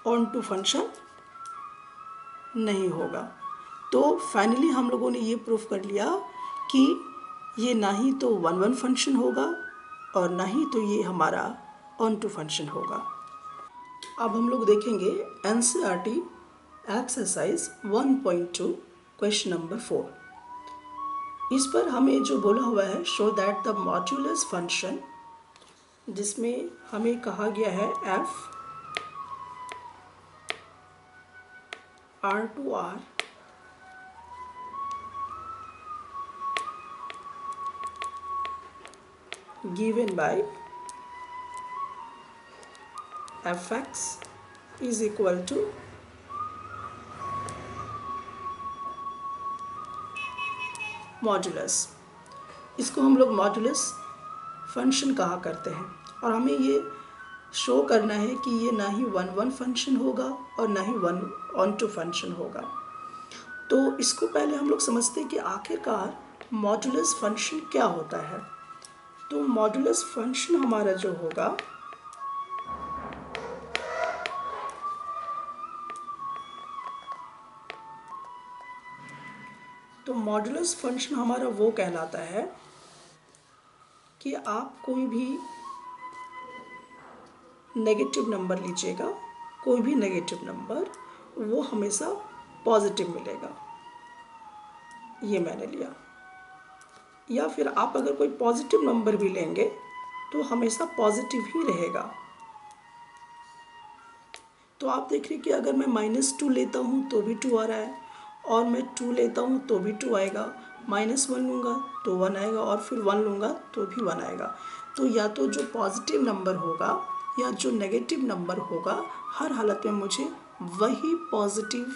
onto function नहीं होगा। तो फाइनली हम लोगों ने ये प्रूफ कर लिया कि ये ना ही तो 1-1 फंक्शन होगा और ना ही तो ये हमारा ऑन टू फंक्शन होगा। अब हम लोग देखेंगे एनसीईआरटी एक्सरसाइज 1.2 क्वेश्चन नंबर 4। इस पर हमें जो बोला हुआ है show that the modulus function, जिसमें हमें कहा गया है f R2R given by fx is equal to modulus. इसको हम लोग मॉड्यूलस फंक्शन कहा करते हैं और हमें ये शो करना है कि ये ना ही 1-1 फंक्शन होगा और ना ही 1 ऑन टू फंक्शन होगा। तो इसको पहले हम लोग समझते हैं कि आखिरकार मॉड्यूलस फंक्शन क्या होता है। तो मॉड्यूलस फंक्शन हमारा जो होगा तो मॉड्यूलस फंक्शन हमारा वो कहलाता है कि आप कोई भी नेगेटिव नंबर लीजिएगा, कोई भी नेगेटिव नंबर वो हमेशा पॉजिटिव मिलेगा, ये मैंने लिया। या फिर आप अगर कोई पॉजिटिव नंबर भी लेंगे तो हमेशा पॉजिटिव ही रहेगा। तो आप देख रहे कि अगर मैं -2 लेता हूँ तो भी 2 आ रहा है और मैं 2 लेता हूँ तो भी 2 आएगा, -1 लूँगा तो 1 आएगा और फिर 1 लूँगा तो भी 1 आएगा। तो या तो जो पॉजिटिव नंबर होगा या जो नेगेटिव नंबर होगा, हर हालत में मुझे वही पॉजिटिव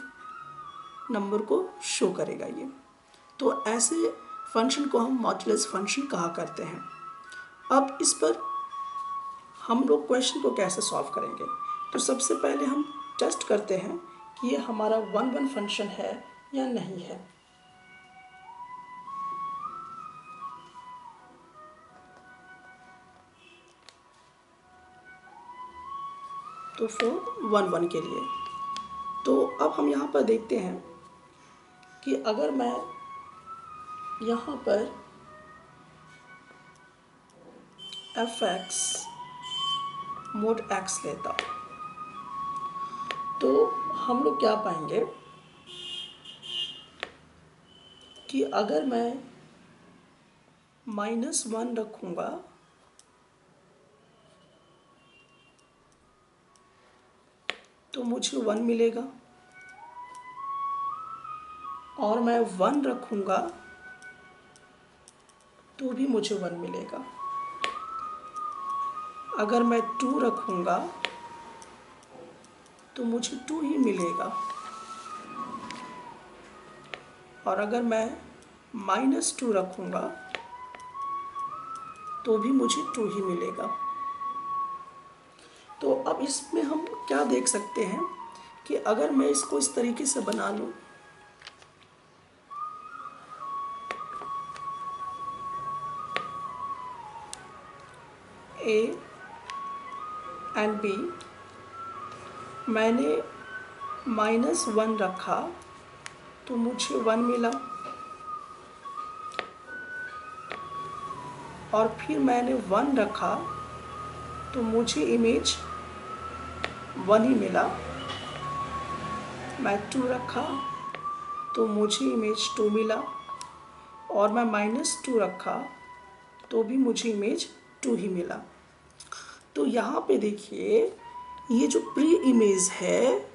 नंबर को शो करेगा ये। तो ऐसे फंक्शन को हम मॉड्यूलस फंक्शन कहा करते हैं। अब इस पर हम लोग क्वेश्चन को कैसे सॉल्व करेंगे, तो सबसे पहले हम टेस्ट करते हैं कि ये हमारा 1-1 फंक्शन है या नहीं है। तो फॉर 1-1 के लिए तो अब हम यहाँ पर देखते हैं कि अगर मैं यहाँ पर fx mod x लेता हूँ तो हम लोग क्या पाएंगे कि अगर मैं -1 रखूँगा तो मुझे 1 मिलेगा और मैं 1 रखूँगा तो भी मुझे 1 मिलेगा। अगर मैं 2 रखूँगा तो मुझे 2 ही मिलेगा और अगर मैं -2 रखूँगा तो भी मुझे 2 ही मिलेगा। तो अब इसमें हम क्या देख सकते हैं कि अगर मैं इसको इस तरीके से बना लूँ A एंड B, मैंने -1 रखा तो मुझे 1 मिला और फिर मैंने 1 रखा तो मुझे इमेज 1 ही मिला, मैं 2 रखा तो मुझे इमेज 2 मिला, और मैं -2 रखा तो भी मुझे इमेज 2 ही मिला। तो यहाँ पे देखिए, ये जो प्री इमेज है,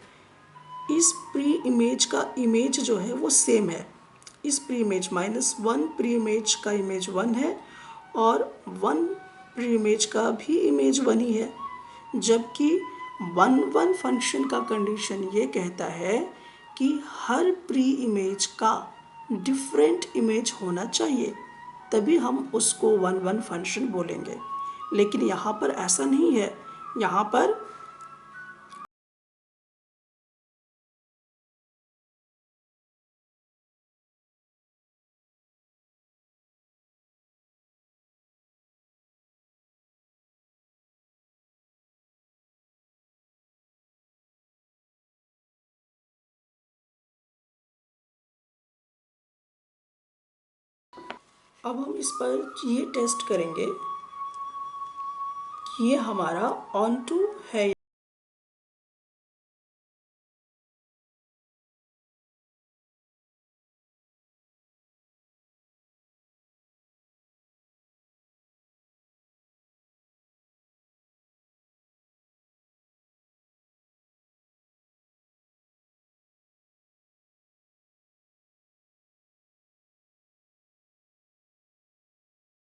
इस प्री इमेज का इमेज जो है वो सेम है। इस प्री इमेज -1 प्री इमेज का इमेज 1 है, और 1 प्री इमेज का भी इमेज 1 ही है। जबकि 1 फंक्शन का कंडीशन ये कहता है कि हर प्री इमेज का डिफरेंट इमेज होना चाहिए, तभी हम उसको 1 फंक्शन बोलेंगे। लेकिन यहाँ पर ऐसा नहीं है। यहाँ पर अब हम इस पर ये टेस्ट करेंगे कि ये हमारा ऑन टू है।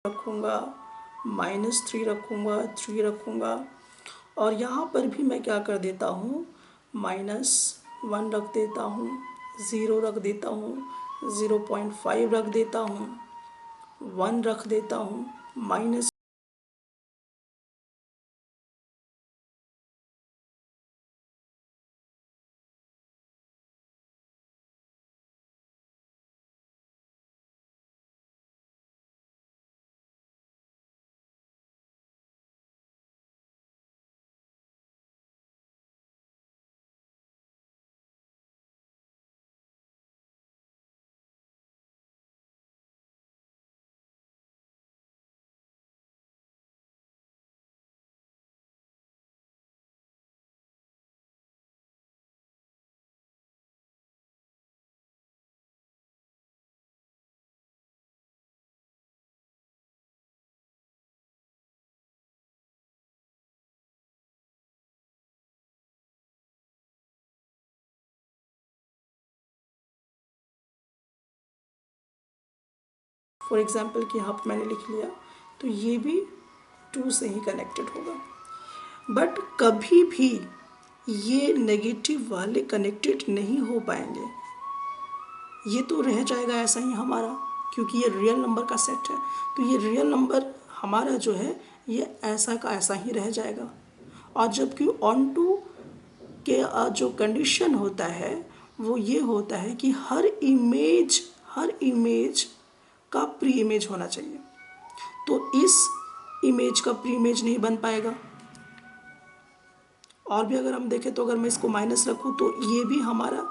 रखूँगा, -3 रखूँगा, 3 रखूँगा, और यहाँ पर भी मैं क्या कर देता हूँ, -1 रख देता हूँ, 0 रख देता हूँ, 0.5 रख देता हूँ, 1 रख देता हूँ, माइनस फॉर एग्जाम्पल कि यहाँ पर मैंने लिख लिया, तो ये भी 2 से ही कनेक्टेड होगा। बट कभी भी ये नेगेटिव वाले कनेक्टेड नहीं हो पाएंगे, ये तो रह जाएगा ऐसा ही हमारा, क्योंकि ये रियल नंबर का सेट है। तो ये रियल नंबर हमारा जो है ये ऐसा का ऐसा ही रह जाएगा। और जबकि ऑन टू के जो कंडीशन होता है वो ये होता है कि हर इमेज का प्री इमेज होना चाहिए। तो इस इमेज का प्री इमेज नहीं बन पाएगा। और भी अगर हम देखें तो अगर मैं इसको माइनस रखूं तो ये भी हमारा,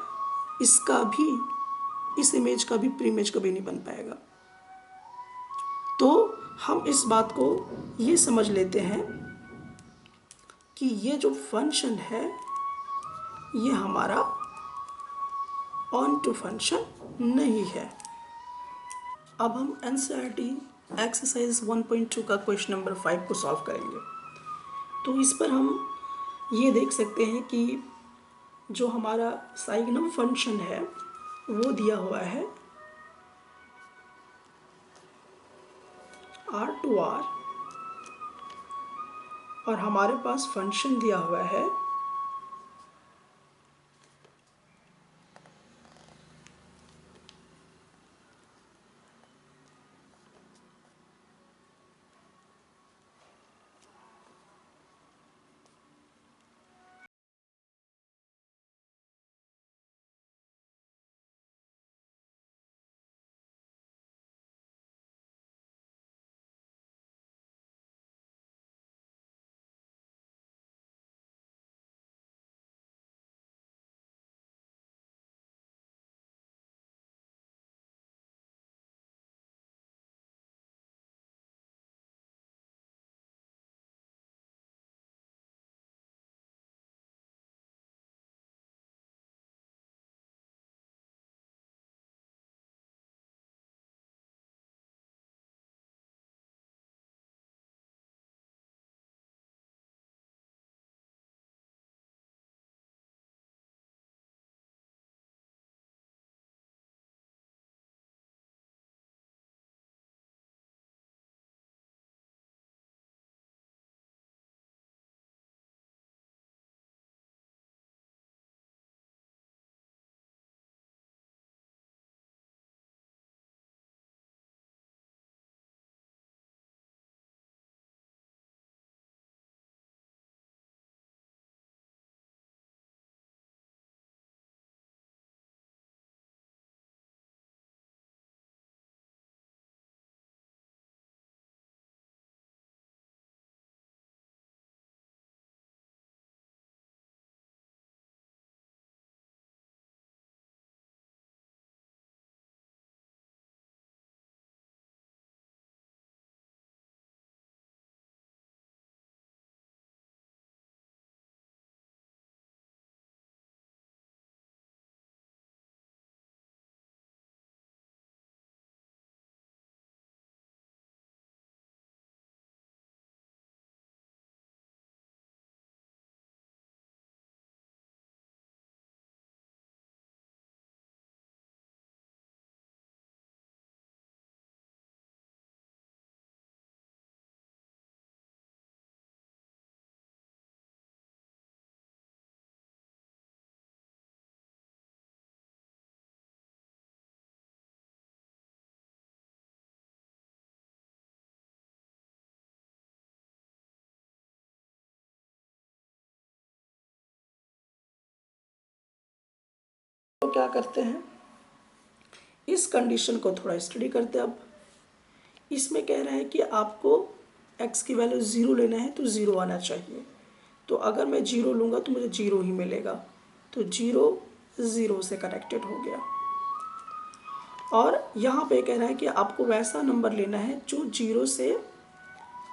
इसका भी, इस इमेज का भी प्री इमेज कभी नहीं बन पाएगा। तो हम इस बात को ये समझ लेते हैं कि ये जो फंक्शन है ये हमारा ऑन टू फंक्शन नहीं है। अब हम एनसीईआरटी एक्सरसाइज 1.2 का क्वेश्चन नंबर 5 को सॉल्व करेंगे। तो इस पर हम ये देख सकते हैं कि जो हमारा साइग्नम फंक्शन है वो दिया हुआ है R2R, और हमारे पास फंक्शन दिया हुआ है तो क्या करते हैं, इस कंडीशन को थोड़ा स्टडी करते हैं। अब इसमें कह रहा है कि आपको x की वैल्यू 0 लेना है तो 0 आना चाहिए। तो अगर मैं 0 लूँगा तो मुझे 0 ही मिलेगा, तो 0 0 से कनेक्टेड हो गया। और यहाँ पे कह रहा है कि आपको वैसा नंबर लेना है जो 0 से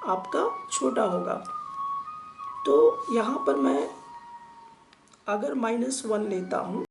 आपका छोटा होगा। तो यहाँ पर मैं अगर -1 लेता हूँ,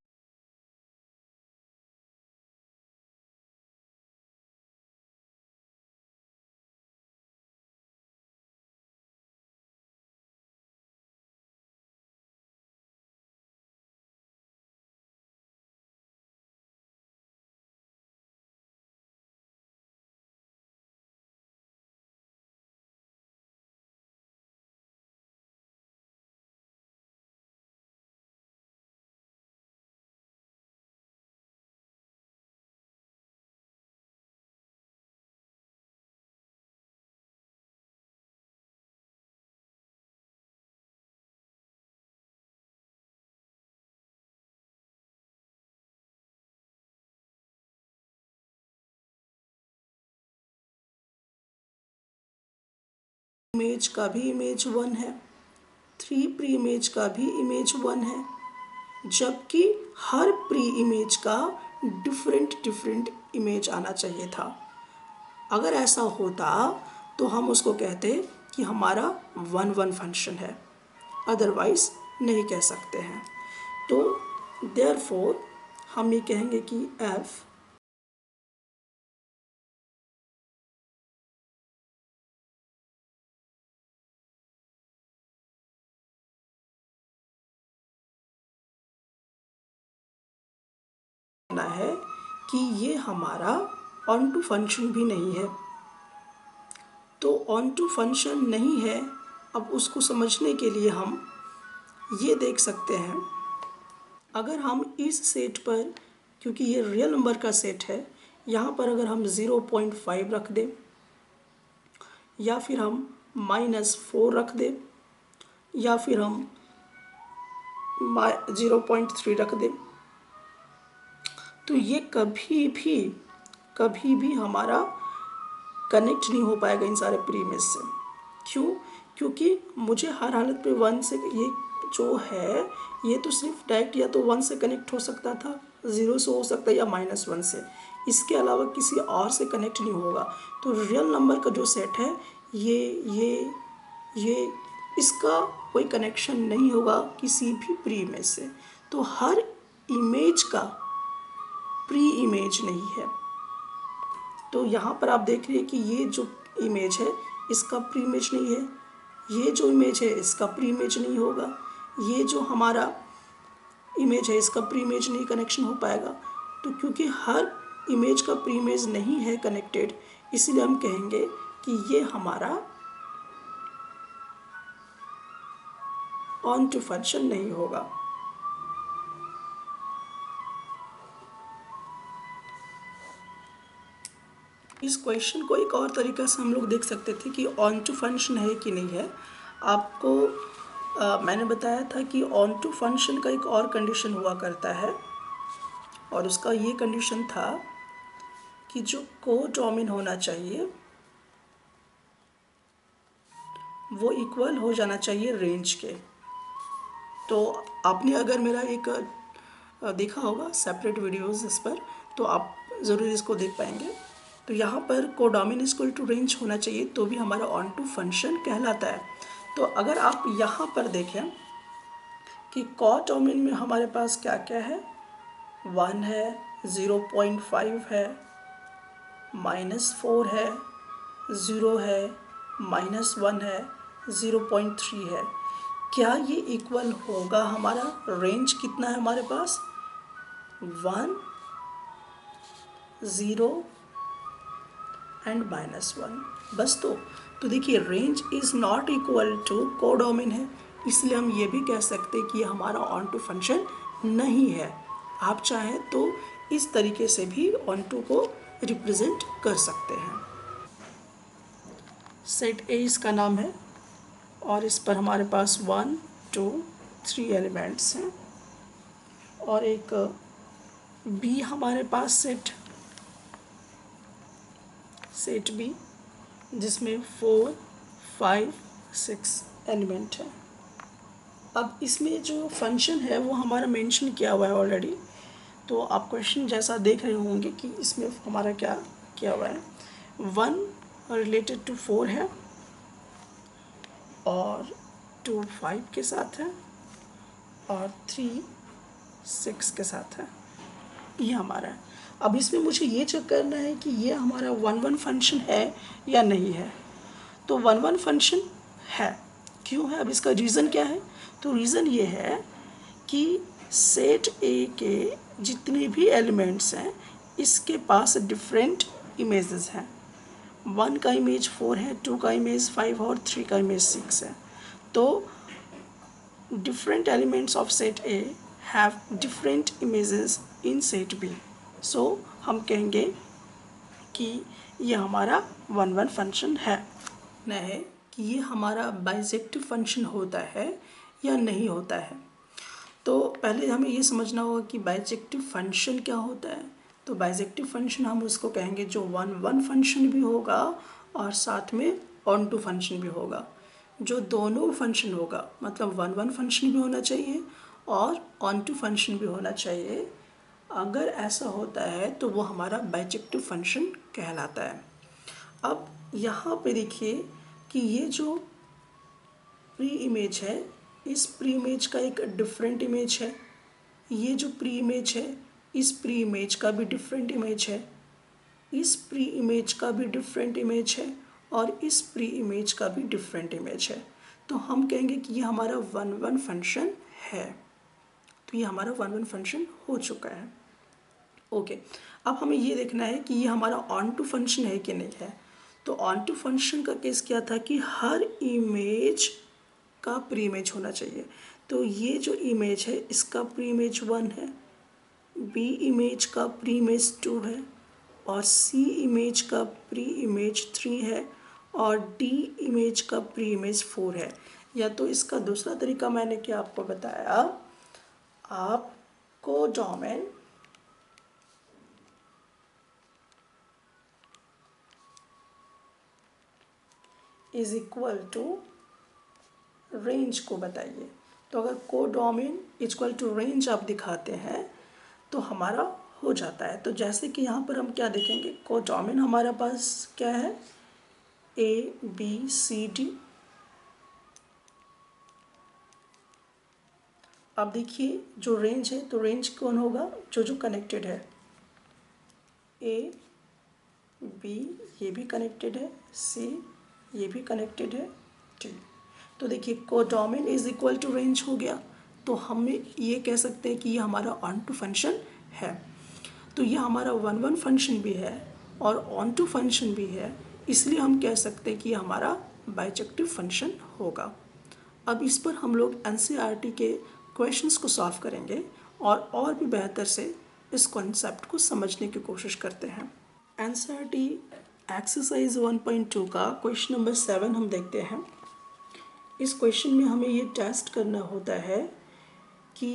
इमेज का भी इमेज 1 है, 3 प्री इमेज का भी इमेज 1 है, जबकि हर प्री इमेज का डिफरेंट इमेज आना चाहिए था। अगर ऐसा होता तो हम उसको कहते कि हमारा 1-1 फंक्शन है, अदरवाइज नहीं कह सकते हैं। तो देयरफॉर हम ये कहेंगे कि f है कि ये हमारा ऑन टू फंक्शन भी नहीं है। तो ऑन टू फंक्शन नहीं है, अब उसको समझने के लिए हम ये देख सकते हैं, अगर हम इस सेट पर, क्योंकि ये रियल नंबर का सेट है, यहाँ पर अगर हम 0.5 रख दें या फिर हम -4 रख दें या फिर हम 0.3 रख दें, तो ये कभी भी हमारा कनेक्ट नहीं हो पाएगा इन सारे प्रीमिस से। क्यों? क्योंकि मुझे हर हालत पे 1 से, ये जो है ये तो सिर्फ डायरेक्ट या तो 1 से कनेक्ट हो सकता था, 0 से हो सकता है या -1 से, इसके अलावा किसी और से कनेक्ट नहीं होगा। तो रियल नंबर का जो सेट है ये इसका कोई कनेक्शन नहीं होगा किसी भी प्री इमेज से। तो हर इमेज का प्री इमेज नहीं है। तो यहाँ पर आप देख रहे हैं कि ये जो इमेज है इसका प्री इमेज नहीं है, ये जो इमेज है इसका प्री इमेज नहीं होगा, ये जो हमारा इमेज है इसका प्री इमेज नहीं कनेक्शन हो पाएगा। तो क्योंकि हर इमेज का प्री इमेज नहीं है कनेक्टेड, इसलिए हम कहेंगे कि ये हमारा ऑन टू फंक्शन नहीं होगा। इस क्वेश्चन को एक और तरीका से हम लोग देख सकते थे कि ऑन टू फंक्शन है कि नहीं है। आपको मैंने बताया था कि ऑन टू फंक्शन का एक और कंडीशन हुआ करता है, और उसका ये कंडीशन था कि जो कोडोमेन होना चाहिए वो इक्वल हो जाना चाहिए रेंज के। तो आपने अगर मेरा एक देखा होगा सेपरेट वीडियोस इस पर, तो आप ज़रूर इसको देख पाएंगे। तो यहाँ पर कोडोमेन इक्वल टू रेंज होना चाहिए तो भी हमारा ऑन टू फंक्शन कहलाता है। तो अगर आप यहाँ पर देखें कि कोडोमेन में हमारे पास क्या क्या है, 1 है, 0.5 है, -4 है, 0 है, -1 है, 0.3 है। क्या ये इक्वल होगा? हमारा रेंज कितना है हमारे पास, 1, 0 एंड -1, बस। तो देखिए range is not equal to codomain है, इसलिए हम ये भी कह सकते हैं कि हमारा ऑन टू फंक्शन नहीं है। आप चाहें तो इस तरीके से भी ऑन टू को रिप्रेजेंट कर सकते हैं। सेट ए इसका नाम है और इस पर हमारे पास 1, 2, 3 एलिमेंट्स हैं और एक बी हमारे पास सेट बी जिसमें 4, 5, 6 एलिमेंट है। अब इसमें जो फंक्शन है वो हमारा मेंशन किया हुआ है ऑलरेडी, तो आप क्वेश्चन जैसा देख रहे होंगे कि इसमें हमारा क्या किया हुआ है। 1 रिलेटेड टू 4 है और 2 5 के साथ है और 3 6 के साथ है। ये हमारा है। अब इसमें मुझे ये चेक करना है कि ये हमारा 1 1 फंक्शन है या नहीं है। तो 1 1 फंक्शन है। क्यों है? अब इसका रीज़न क्या है? तो रीज़न ये है कि सेट ए के जितने भी एलिमेंट्स हैं इसके पास डिफरेंट इमेजेस हैं। 1 का इमेज 4 है, 2 का इमेज 5 और 3 का इमेज 6 है। तो different elements of set A have different images in set B. So हम कहेंगे कि ये हमारा 1 1 फंक्शन है। न है कि ये हमारा बाइजेक्टिव फंक्शन होता है या नहीं होता है। तो पहले हमें ये समझना होगा कि बाइजेक्टिव फंक्शन क्या होता है। तो बाइजेक्टिव फंक्शन हम उसको कहेंगे जो 1 1 फंक्शन भी होगा और साथ में ऑन टू फंक्शन भी होगा। जो दोनों फंक्शन होगा मतलब 1 1 फंक्शन भी होना चाहिए और ऑन टू फंक्शन भी होना चाहिए। अगर ऐसा होता है तो वो हमारा बाइजेक्टिव फंक्शन कहलाता है। अब यहाँ पे देखिए कि ये जो प्री इमेज है, इस प्री इमेज का एक डिफरेंट इमेज है। ये जो प्री इमेज है, इस प्री इमेज का भी डिफरेंट इमेज है। इस प्री इमेज का भी डिफरेंट इमेज है और इस प्री इमेज का भी डिफरेंट इमेज है। तो हम कहेंगे कि ये हमारा 1 1 फंक्शन है। तो ये हमारा 1 1 फंक्शन हो चुका है। ओके, अब हमें ये देखना है कि ये हमारा ऑन टू फंक्शन है कि नहीं है। तो ऑन टू फंक्शन का केस क्या था कि हर इमेज का प्री इमेज होना चाहिए। तो ये जो इमेज है इसका प्री इमेज 1 है, बी इमेज का प्री इमेज 2 है और सी इमेज का प्री इमेज 3 है और डी इमेज का प्री इमेज 4 है। या तो इसका दूसरा तरीका मैंने क्या आपको बताया, आप codomain is equal to range को बताइए। तो अगर कोडोमेन इक्वल टू रेंज आप दिखाते हैं तो हमारा हो जाता है। तो जैसे कि यहाँ पर हम क्या देखेंगे, कोडोमेन हमारे पास क्या है, ए बी सी डी। अब देखिए जो रेंज है, तो रेंज कौन होगा, जो जो कनेक्टेड है, ए बी ये भी कनेक्टेड है, सी ये भी कनेक्टेड है, डी। तो देखिए codomain is equal to range हो गया। तो हम ये कह सकते हैं कि ये हमारा ऑन टू फंक्शन है। तो ये हमारा 1 1 फंक्शन भी है और ऑन टू फंक्शन भी है, इसलिए हम कह सकते हैं कि ये हमारा बाइजेक्टिव फंक्शन होगा। अब इस पर हम लोग एनसीईआरटी के क्वेश्चंस को सॉल्व करेंगे और भी बेहतर से इस कॉन्सेप्ट को समझने की कोशिश करते हैं। एनसीईआरटी एक्सरसाइज 1.2 का क्वेश्चन नंबर 7 हम देखते हैं। इस क्वेश्चन में हमें ये टेस्ट करना होता है कि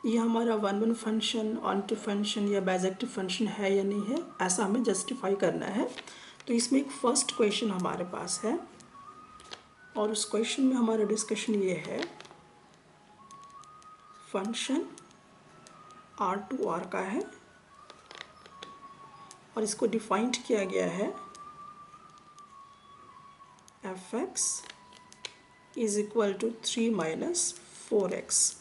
ये हमारा 1 1 फंक्शन ऑन टू फंक्शन या बाइजेक्टिव फंक्शन है या नहीं है, ऐसा हमें जस्टिफाई करना है। तो इसमें एक फर्स्ट क्वेश्चन हमारे पास है और उस क्वेश्चन में हमारा डिस्कशन ये है, फंक्शन R2R का है और इसको डिफाइंड किया गया है fx is equal to 3 minus 4x।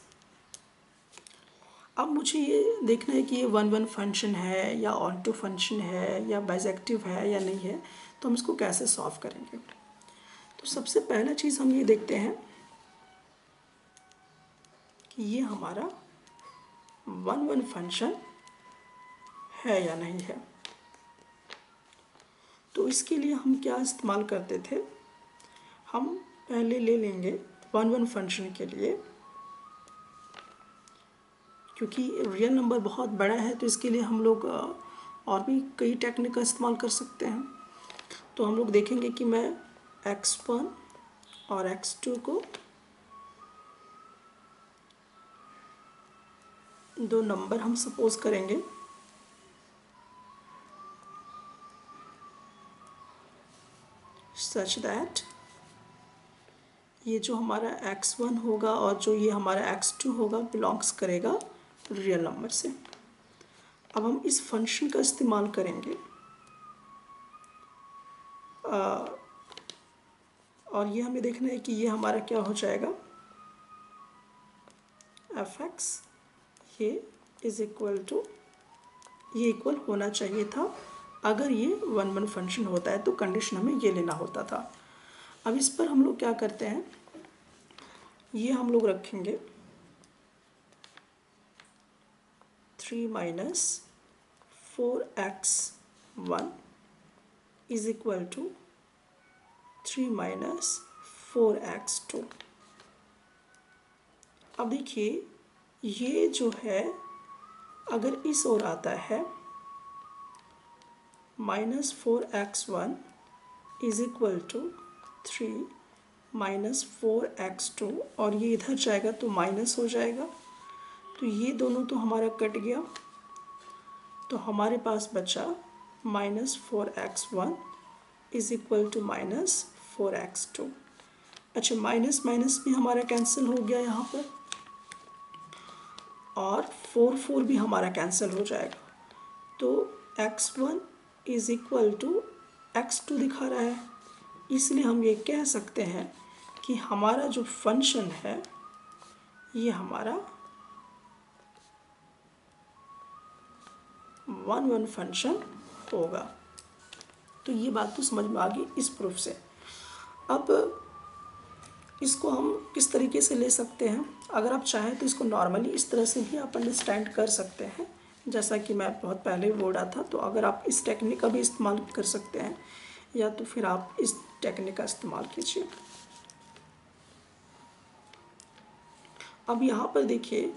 अब मुझे ये देखना है कि ये 1 1 फंक्शन है या ऑन टू फंक्शन है या बाइजेक्टिव है या नहीं है। तो हम इसको कैसे सॉल्व करेंगे। तो सबसे पहला चीज़ हम ये देखते हैं कि ये हमारा 1 1 फंक्शन है या नहीं है। तो इसके लिए हम क्या इस्तेमाल करते थे, हम पहले ले लेंगे 1 1 फंक्शन के लिए, क्योंकि रियल नंबर बहुत बड़ा है तो इसके लिए हम लोग और भी कई टेक्निक का इस्तेमाल कर सकते हैं। तो हम लोग देखेंगे कि मैं x1 और x2 को दो नंबर हम सपोज करेंगे सच दैट ये जो हमारा x1 होगा और जो ये हमारा x2 होगा बिलोंग्स करेगा रियल नंबर से। अब हम इस फंक्शन का इस्तेमाल करेंगे और ये हमें देखना है कि ये हमारा क्या हो जाएगा, fx ये इज इक्वल टू, ये इक्वल होना चाहिए था। अगर ये 1 फंक्शन होता है तो कंडीशन हमें ये लेना होता था। अब इस पर हम लोग क्या करते हैं, ये हम लोग रखेंगे 3 minus 4x1 is equal to 3 minus 4x2। अब देखिए ये जो है अगर इस ओर आता है -4x1 is equal to 3 minus 4x2 और ये इधर जाएगा तो माइनस हो जाएगा, तो ये दोनों तो हमारा कट गया, तो हमारे पास बचा -4x1 is equal to -4x2। अच्छा माइनस माइनस भी हमारा कैंसिल हो गया यहाँ पर और 4 भी हमारा कैंसिल हो जाएगा, तो x1 is equal to x2 दिखा रहा है। इसलिए हम ये कह सकते हैं कि हमारा जो फंक्शन है ये हमारा 1 फंक्शन होगा। तो ये बात तो समझ में आ गई इस प्रूफ से। अब इसको हम किस तरीके से ले सकते हैं, अगर आप चाहें तो इसको नॉर्मली इस तरह से भी आप अंडरस्टैंड कर सकते हैं, जैसा कि मैं बहुत पहले बोला था। तो अगर आप इस टेक्निक का भी इस्तेमाल कर सकते हैं या तो फिर आप इस टेक्निक का इस्तेमाल कीजिए। अब यहाँ पर देखिए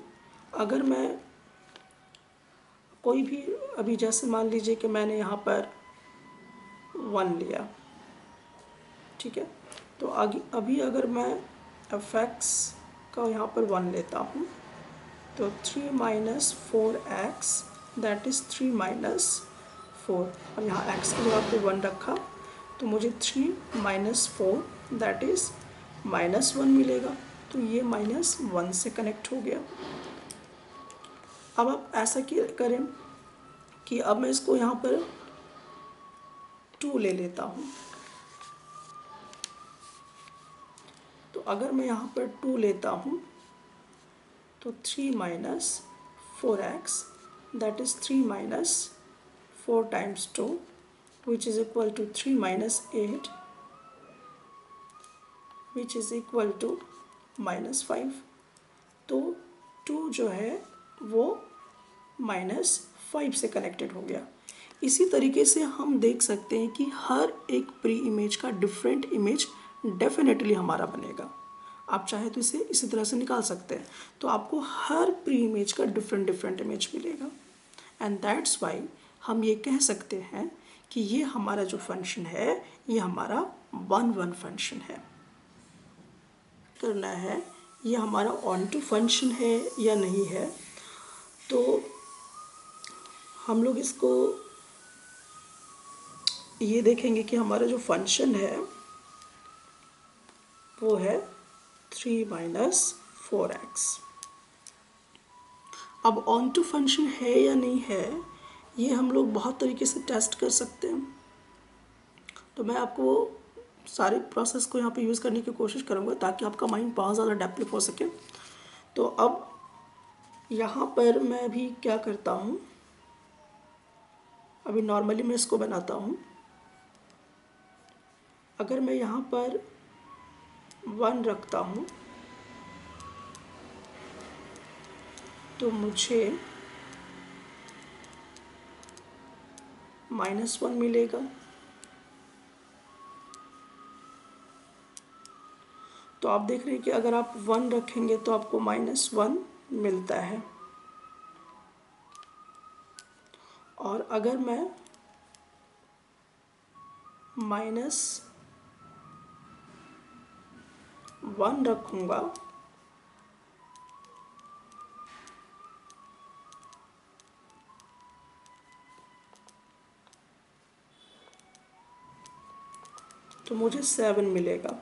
अगर मैं कोई भी, अभी जैसे मान लीजिए कि मैंने यहाँ पर 1 लिया, ठीक है, तो अभी अगर मैं fx का यहाँ पर 1 लेता हूँ तो 3 minus 4x that is 3 minus 4 और यहाँ x की जगह पे 1 रखा तो मुझे 3 माइनस 4 दैट इज़ -1 मिलेगा, तो ये -1 से कनेक्ट हो गया। अब आप ऐसा करें कि अब मैं इसको यहाँ पर 2 ले लेता हूँ, तो अगर मैं यहाँ पर 2 लेता हूँ तो 3 minus 4x that is 3 minus 4 times 2 which is equal to 3 minus 8 which is equal to -5। तो 2 जो है वो -5 से कनेक्टेड हो गया। इसी तरीके से हम देख सकते हैं कि हर एक प्री इमेज का डिफरेंट इमेज डेफिनेटली हमारा बनेगा। आप चाहे तो इसे इसी तरह से निकाल सकते हैं, तो आपको हर प्री इमेज का डिफरेंट इमेज मिलेगा। एंड दैट्स वाई हम ये कह सकते हैं कि ये हमारा जो फंक्शन है ये हमारा 1 फंक्शन है। करना है ये हमारा ऑन टू फंक्शन है या नहीं है, तो हम लोग इसको ये देखेंगे कि हमारा जो फंक्शन है वो है 3 माइनस 4x। अब ऑन टू फंक्शन है या नहीं है ये हम लोग बहुत तरीके से टेस्ट कर सकते हैं, तो मैं आपको सारे प्रोसेस को यहाँ पे यूज़ करने की कोशिश करूँगा ताकि आपका माइंड बहुत ज़्यादा डेवलप हो सके। तो अब यहाँ पर मैं अभी क्या करता हूँ, अभी नॉर्मली मैं इसको बनाता हूँ। अगर मैं यहाँ पर 1 रखता हूँ तो मुझे -1 मिलेगा, तो आप देख रहे हैं कि अगर आप 1 रखेंगे तो आपको -1 मिलता है, और अगर मैं -1 रखूँगा मुझे 7 मिलेगा।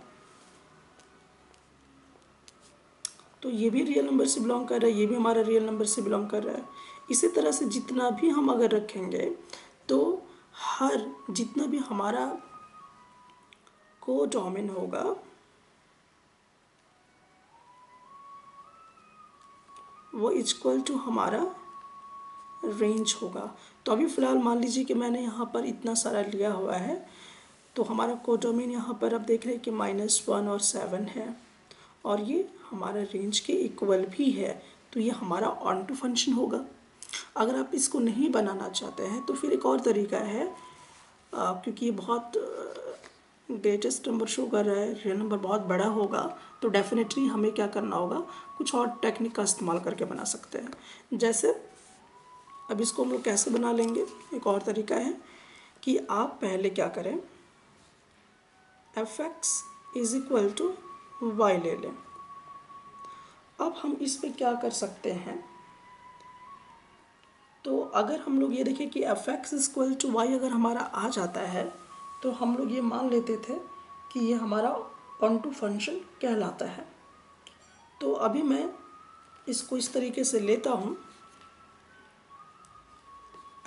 तो ये भी रियल नंबर से बिलोंग कर रहा है, ये भी हमारा रियल नंबर से बिलोंग कर रहा है। इसी तरह से जितना भी हम अगर रखेंगे तो हर जितना भी हमारा कोडोमेन होगा वो इक्वल टू हमारा रेंज होगा। तो अभी फ़िलहाल मान लीजिए कि मैंने यहाँ पर इतना सारा लिया हुआ है, तो हमारा कोडोमेन यहाँ पर अब देख रहे हैं कि -1 और 7 है, और ये हमारा रेंज के इक्वल भी है। तो ये हमारा ऑन टू फंक्शन होगा। अगर आप इसको नहीं बनाना चाहते हैं तो फिर एक और तरीका है, क्योंकि ये बहुत ग्रेटेस्ट नंबर शो कर रहा है, रियल नंबर बहुत बड़ा होगा, तो डेफिनेटली हमें क्या करना होगा, कुछ और टेक्निक का इस्तेमाल करके बना सकते हैं। जैसे अब इसको हम लोग कैसे बना लेंगे, एक और तरीका है कि आप पहले क्या करें, fx is equal to y ले लें। अब हम इस पे क्या कर सकते हैं, तो अगर हम लोग ये देखें कि fx is equal to y अगर हमारा आ जाता है तो हम लोग ये मान लेते थे कि ये हमारा ऑन टू फंक्शन कहलाता है। तो अभी मैं इसको इस तरीके से लेता हूँ,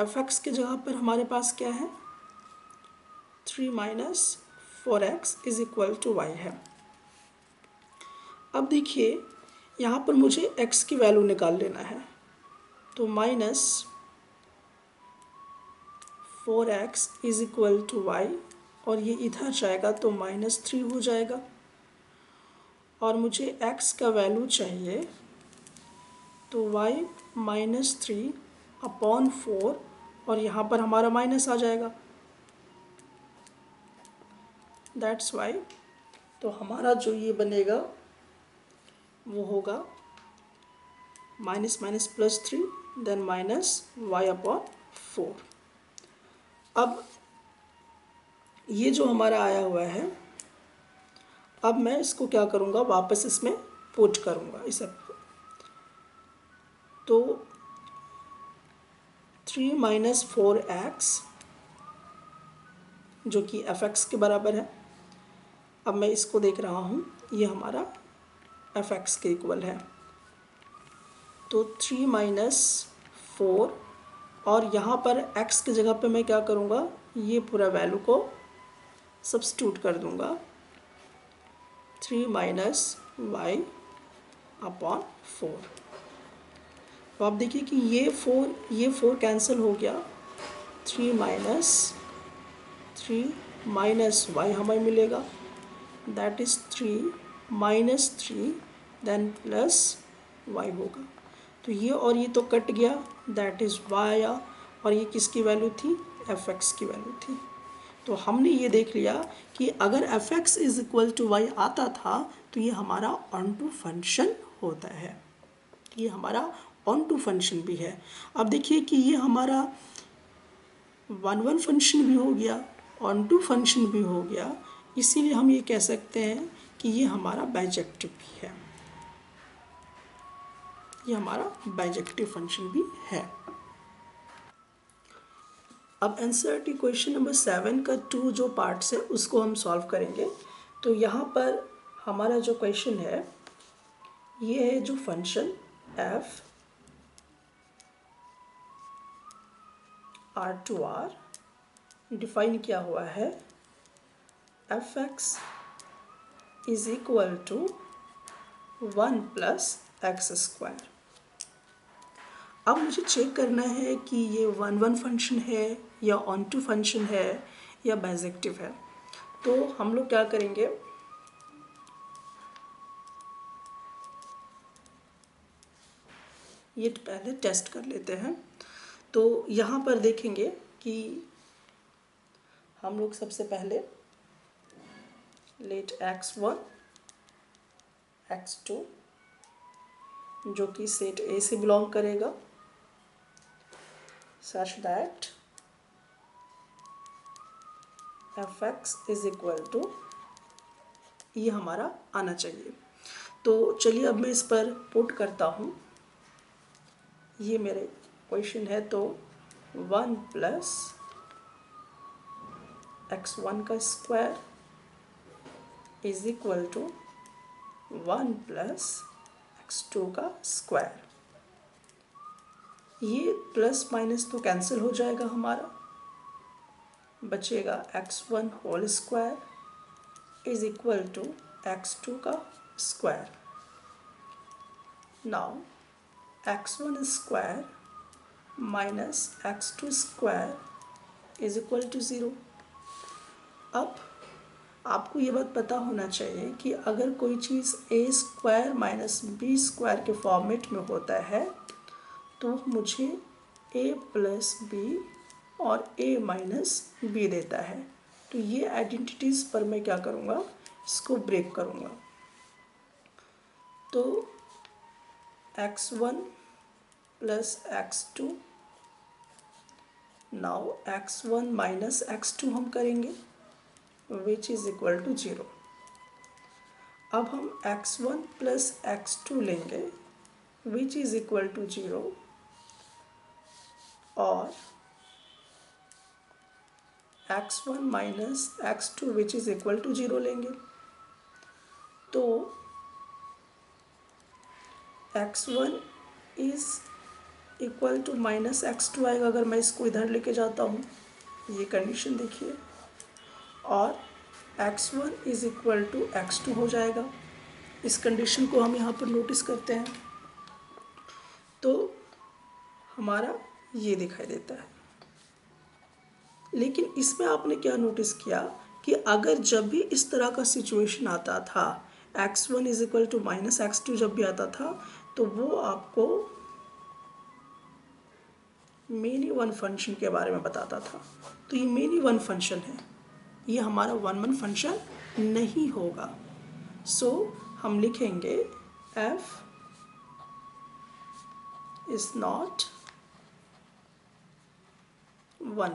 fx के जगह पर हमारे पास क्या है, 3 minus 4x is equal to y है। अब देखिए यहाँ पर मुझे x की वैल्यू निकाल लेना है, तो -4x is equal to Y, और ये इधर जाएगा तो -3 हो जाएगा, और मुझे x का वैल्यू चाहिए, तो y -3/4, और यहाँ पर हमारा माइनस आ जाएगा, दैट्स वाई। तो हमारा जो ये बनेगा वो होगा -−+3 देन -y/4। अब ये जो हमारा आया हुआ है, अब मैं इसको क्या करूँगा, वापस इसमें पुट करूँगा इसे। तो 3 माइनस 4x जो कि fx के बराबर है, अब मैं इसको देख रहा हूँ, ये हमारा fx के इक्वल है। तो 3 माइनस 4, और यहाँ पर x की जगह पे मैं क्या करूँगा, ये पूरा वैल्यू को सब्स्टिट्यूट कर दूँगा, 3 माइनस y/4। तो आप देखिए कि ये 4 कैंसिल हो गया, 3 माइनस y हमें मिलेगा, that is 3 minus 3 then plus y होगा। तो ये और ये तो कट गया, दैट इज़ y, और ये किसकी वैल्यू थी, fx की वैल्यू थी। तो हमने ये देख लिया कि अगर fx is equal to y आता था तो ये हमारा ऑन टू फंक्शन होता है, ये हमारा ऑन टू फंक्शन भी है। अब देखिए कि ये हमारा 1 फंक्शन भी हो गया, ऑन टू फंक्शन भी हो गया, इसीलिए हम ये कह सकते हैं कि ये हमारा बाइजेक्टिव भी है, ये हमारा बाइजेक्टिव फंक्शन भी है। अब एनसीईआरटी क्वेश्चन नंबर 7 का 2 जो पार्ट्स है उसको हम सॉल्व करेंगे। तो यहाँ पर हमारा जो क्वेश्चन है ये है जो फंक्शन f R डिफाइन किया हुआ है, fx is equal to 1 plus x²। अब मुझे चेक करना है कि ये 1 फंक्शन है या ऑन टू फंक्शन है या बाइजेक्टिव है। तो हम लोग क्या करेंगे, ये पहले टेस्ट कर लेते हैं। तो यहाँ पर देखेंगे कि हम लोग सबसे पहले लेट x1 x2 जो कि सेट A से बिलोंग करेगा, such that fx is equal to, ये हमारा आना चाहिए। तो चलिए अब मैं इस पर पुट करता हूँ, ये मेरे क्वेश्चन है। तो 1 प्लस x1 का square is equal to 1 plus x2 का स्क्वायर। ये प्लस माइनस तो कैंसिल हो जाएगा हमारा, बचेगा x1 whole square is equal to x2 का square. Now x1 square minus x2 square is equal to 0। अब आपको ये बात पता होना चाहिए कि अगर कोई चीज़ a square minus b square के फॉर्मेट में होता है तो मुझे a प्लस बी और a माइनस बी देता है। तो ये आइडेंटिटीज़ पर मैं क्या करूँगा, इसको ब्रेक करूँगा। तो x1 plus x2, now x1 minus x2 हम करेंगे विच इज़ इक्वल टू 0। अब हम x1 प्लस x2 लेंगे विच इज़ इक्वल टू 0 और x1 minus x2 which is equal to 0 लेंगे। तो x1 is equal to minus x2 आएगा अगर मैं इसको इधर लेके जाता हूँ, ये कंडीशन देखिए, और x1 is equal to x2 हो जाएगा। इस कंडीशन को हम यहाँ पर नोटिस करते हैं तो हमारा ये दिखाई देता है। लेकिन इसमें आपने क्या नोटिस किया कि अगर जब भी इस तरह का सिचुएशन आता था, x1 is equal to minus x2 जब भी आता था, तो वो आपको मेनी वन फंक्शन के बारे में बताता था। तो ये मेनी वन फंक्शन है, ये हमारा वन फंक्शन नहीं होगा। सो हम लिखेंगे f इज नॉट वन।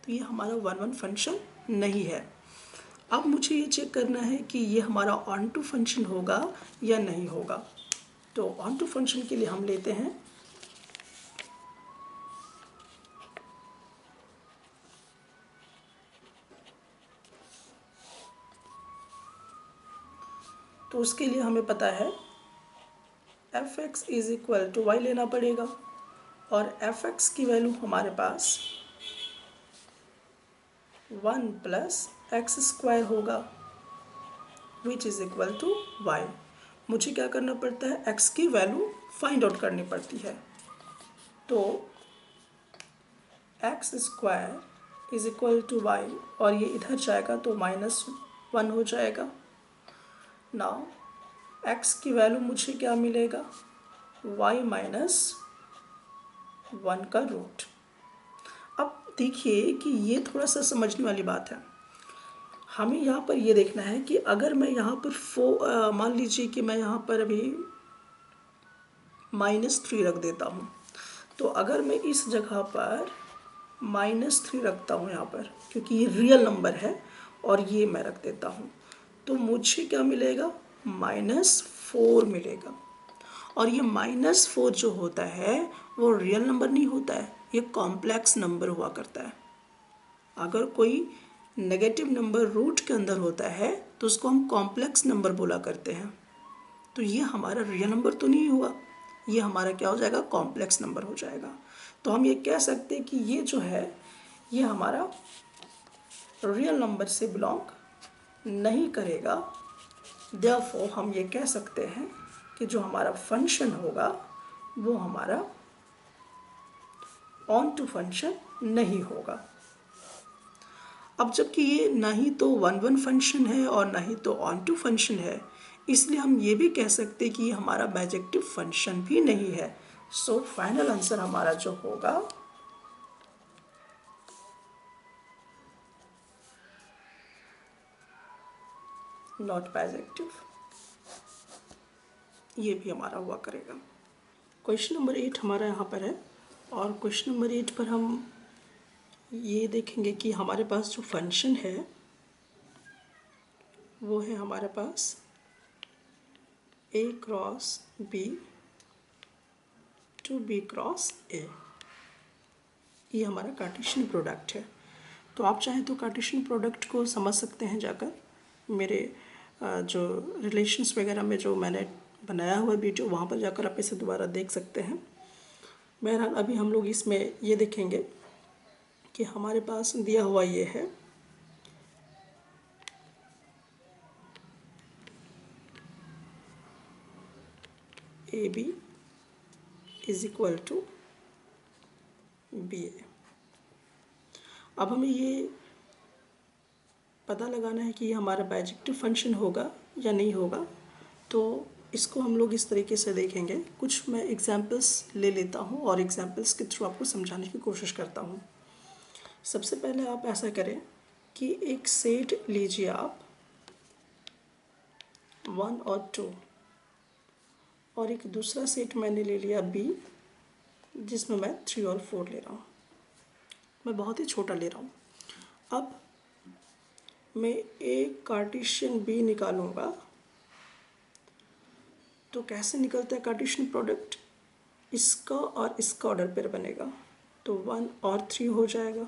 तो ये हमारा वन फंक्शन नहीं है। अब मुझे ये चेक करना है कि ये हमारा ऑन टू फंक्शन होगा या नहीं होगा। तो ऑन टू फंक्शन के लिए हम लेते हैं तो उसके लिए हमें पता है f(x) is equal to y लेना पड़ेगा और f(x) की वैल्यू हमारे पास 1 प्लस एक्स स्क्वायर होगा which is equal to y। मुझे क्या करना पड़ता है, x की वैल्यू फाइंड आउट करनी पड़ती है। तो x square is equal to y और ये इधर जाएगा तो -1 हो जाएगा। नाउ x की वैल्यू मुझे क्या मिलेगा, y माइनस 1 का रूट। अब देखिए कि ये थोड़ा सा समझने वाली बात है। हमें यहाँ पर ये देखना है कि अगर मैं यहाँ पर मान लीजिए कि मैं यहाँ पर अभी -3 रख देता हूँ, तो अगर मैं इस जगह पर -3 रखता हूँ यहाँ पर, क्योंकि ये रियल नंबर है और ये मैं रख देता हूँ, तो मुझे क्या मिलेगा, -4 मिलेगा। और ये -4 जो होता है वो रियल नंबर नहीं होता है, ये कॉम्प्लेक्स नंबर हुआ करता है। अगर कोई नेगेटिव नंबर रूट के अंदर होता है तो उसको हम कॉम्प्लेक्स नंबर बोला करते हैं। तो ये हमारा रियल नंबर तो नहीं हुआ, ये हमारा क्या हो जाएगा, कॉम्प्लेक्स नंबर हो जाएगा। तो हम ये कह सकते हैं कि ये जो है ये हमारा रियल नंबर से बिलोंग नहीं करेगा। देयरफॉर हम ये कह सकते हैं कि जो हमारा फंक्शन होगा वो हमारा ऑन टू फंक्शन नहीं होगा। अब जबकि ये ना ही तो वन फंक्शन है और ना ही तो ऑन टू फंक्शन है, इसलिए हम ये भी कह सकते हैं कि ये हमारा बाइजेक्टिव फंक्शन भी नहीं है। सो फाइनल आंसर हमारा जो होगा नॉट बाइजेक्टिव, ये भी हमारा हुआ करेगा। क्वेश्चन नंबर 8 हमारा यहाँ पर है और क्वेश्चन नंबर 8 पर हम ये देखेंगे कि हमारे पास जो फंक्शन है वो है हमारे पास a cross b to b cross a। ये हमारा कार्टेशियन प्रोडक्ट है। तो आप चाहें तो कार्टेशियन प्रोडक्ट को समझ सकते हैं जाकर मेरे जो रिलेशंस वगैरह में जो मैंने बनाया हुआ वीडियो, वहाँ पर जाकर आप इसे दोबारा देख सकते हैं। बहरहाल अभी हम लोग इसमें ये देखेंगे कि हमारे पास दिया हुआ ये है A B is equal to B A. अब हमें ये पता लगाना है कि ये हमारा बाइजेक्टिव फंक्शन होगा या नहीं होगा। तो इसको हम लोग इस तरीके से देखेंगे। कुछ मैं एग्जांपल्स ले लेता हूँ और एग्जांपल्स के थ्रू आपको समझाने की कोशिश करता हूँ। सबसे पहले आप ऐसा करें कि एक सेट लीजिए आप 1 और 2, और एक दूसरा सेट मैंने ले लिया B, जिसमें मैं 3 और 4 ले रहा हूँ। मैं बहुत ही छोटा ले रहा हूँ। अब मैं एक कार्टेशियन B निकालूंगा तो कैसे निकलता है कार्टेशियन प्रोडक्ट? इसका और इसका ऑर्डर पेयर बनेगा, तो 1 और 3 हो जाएगा,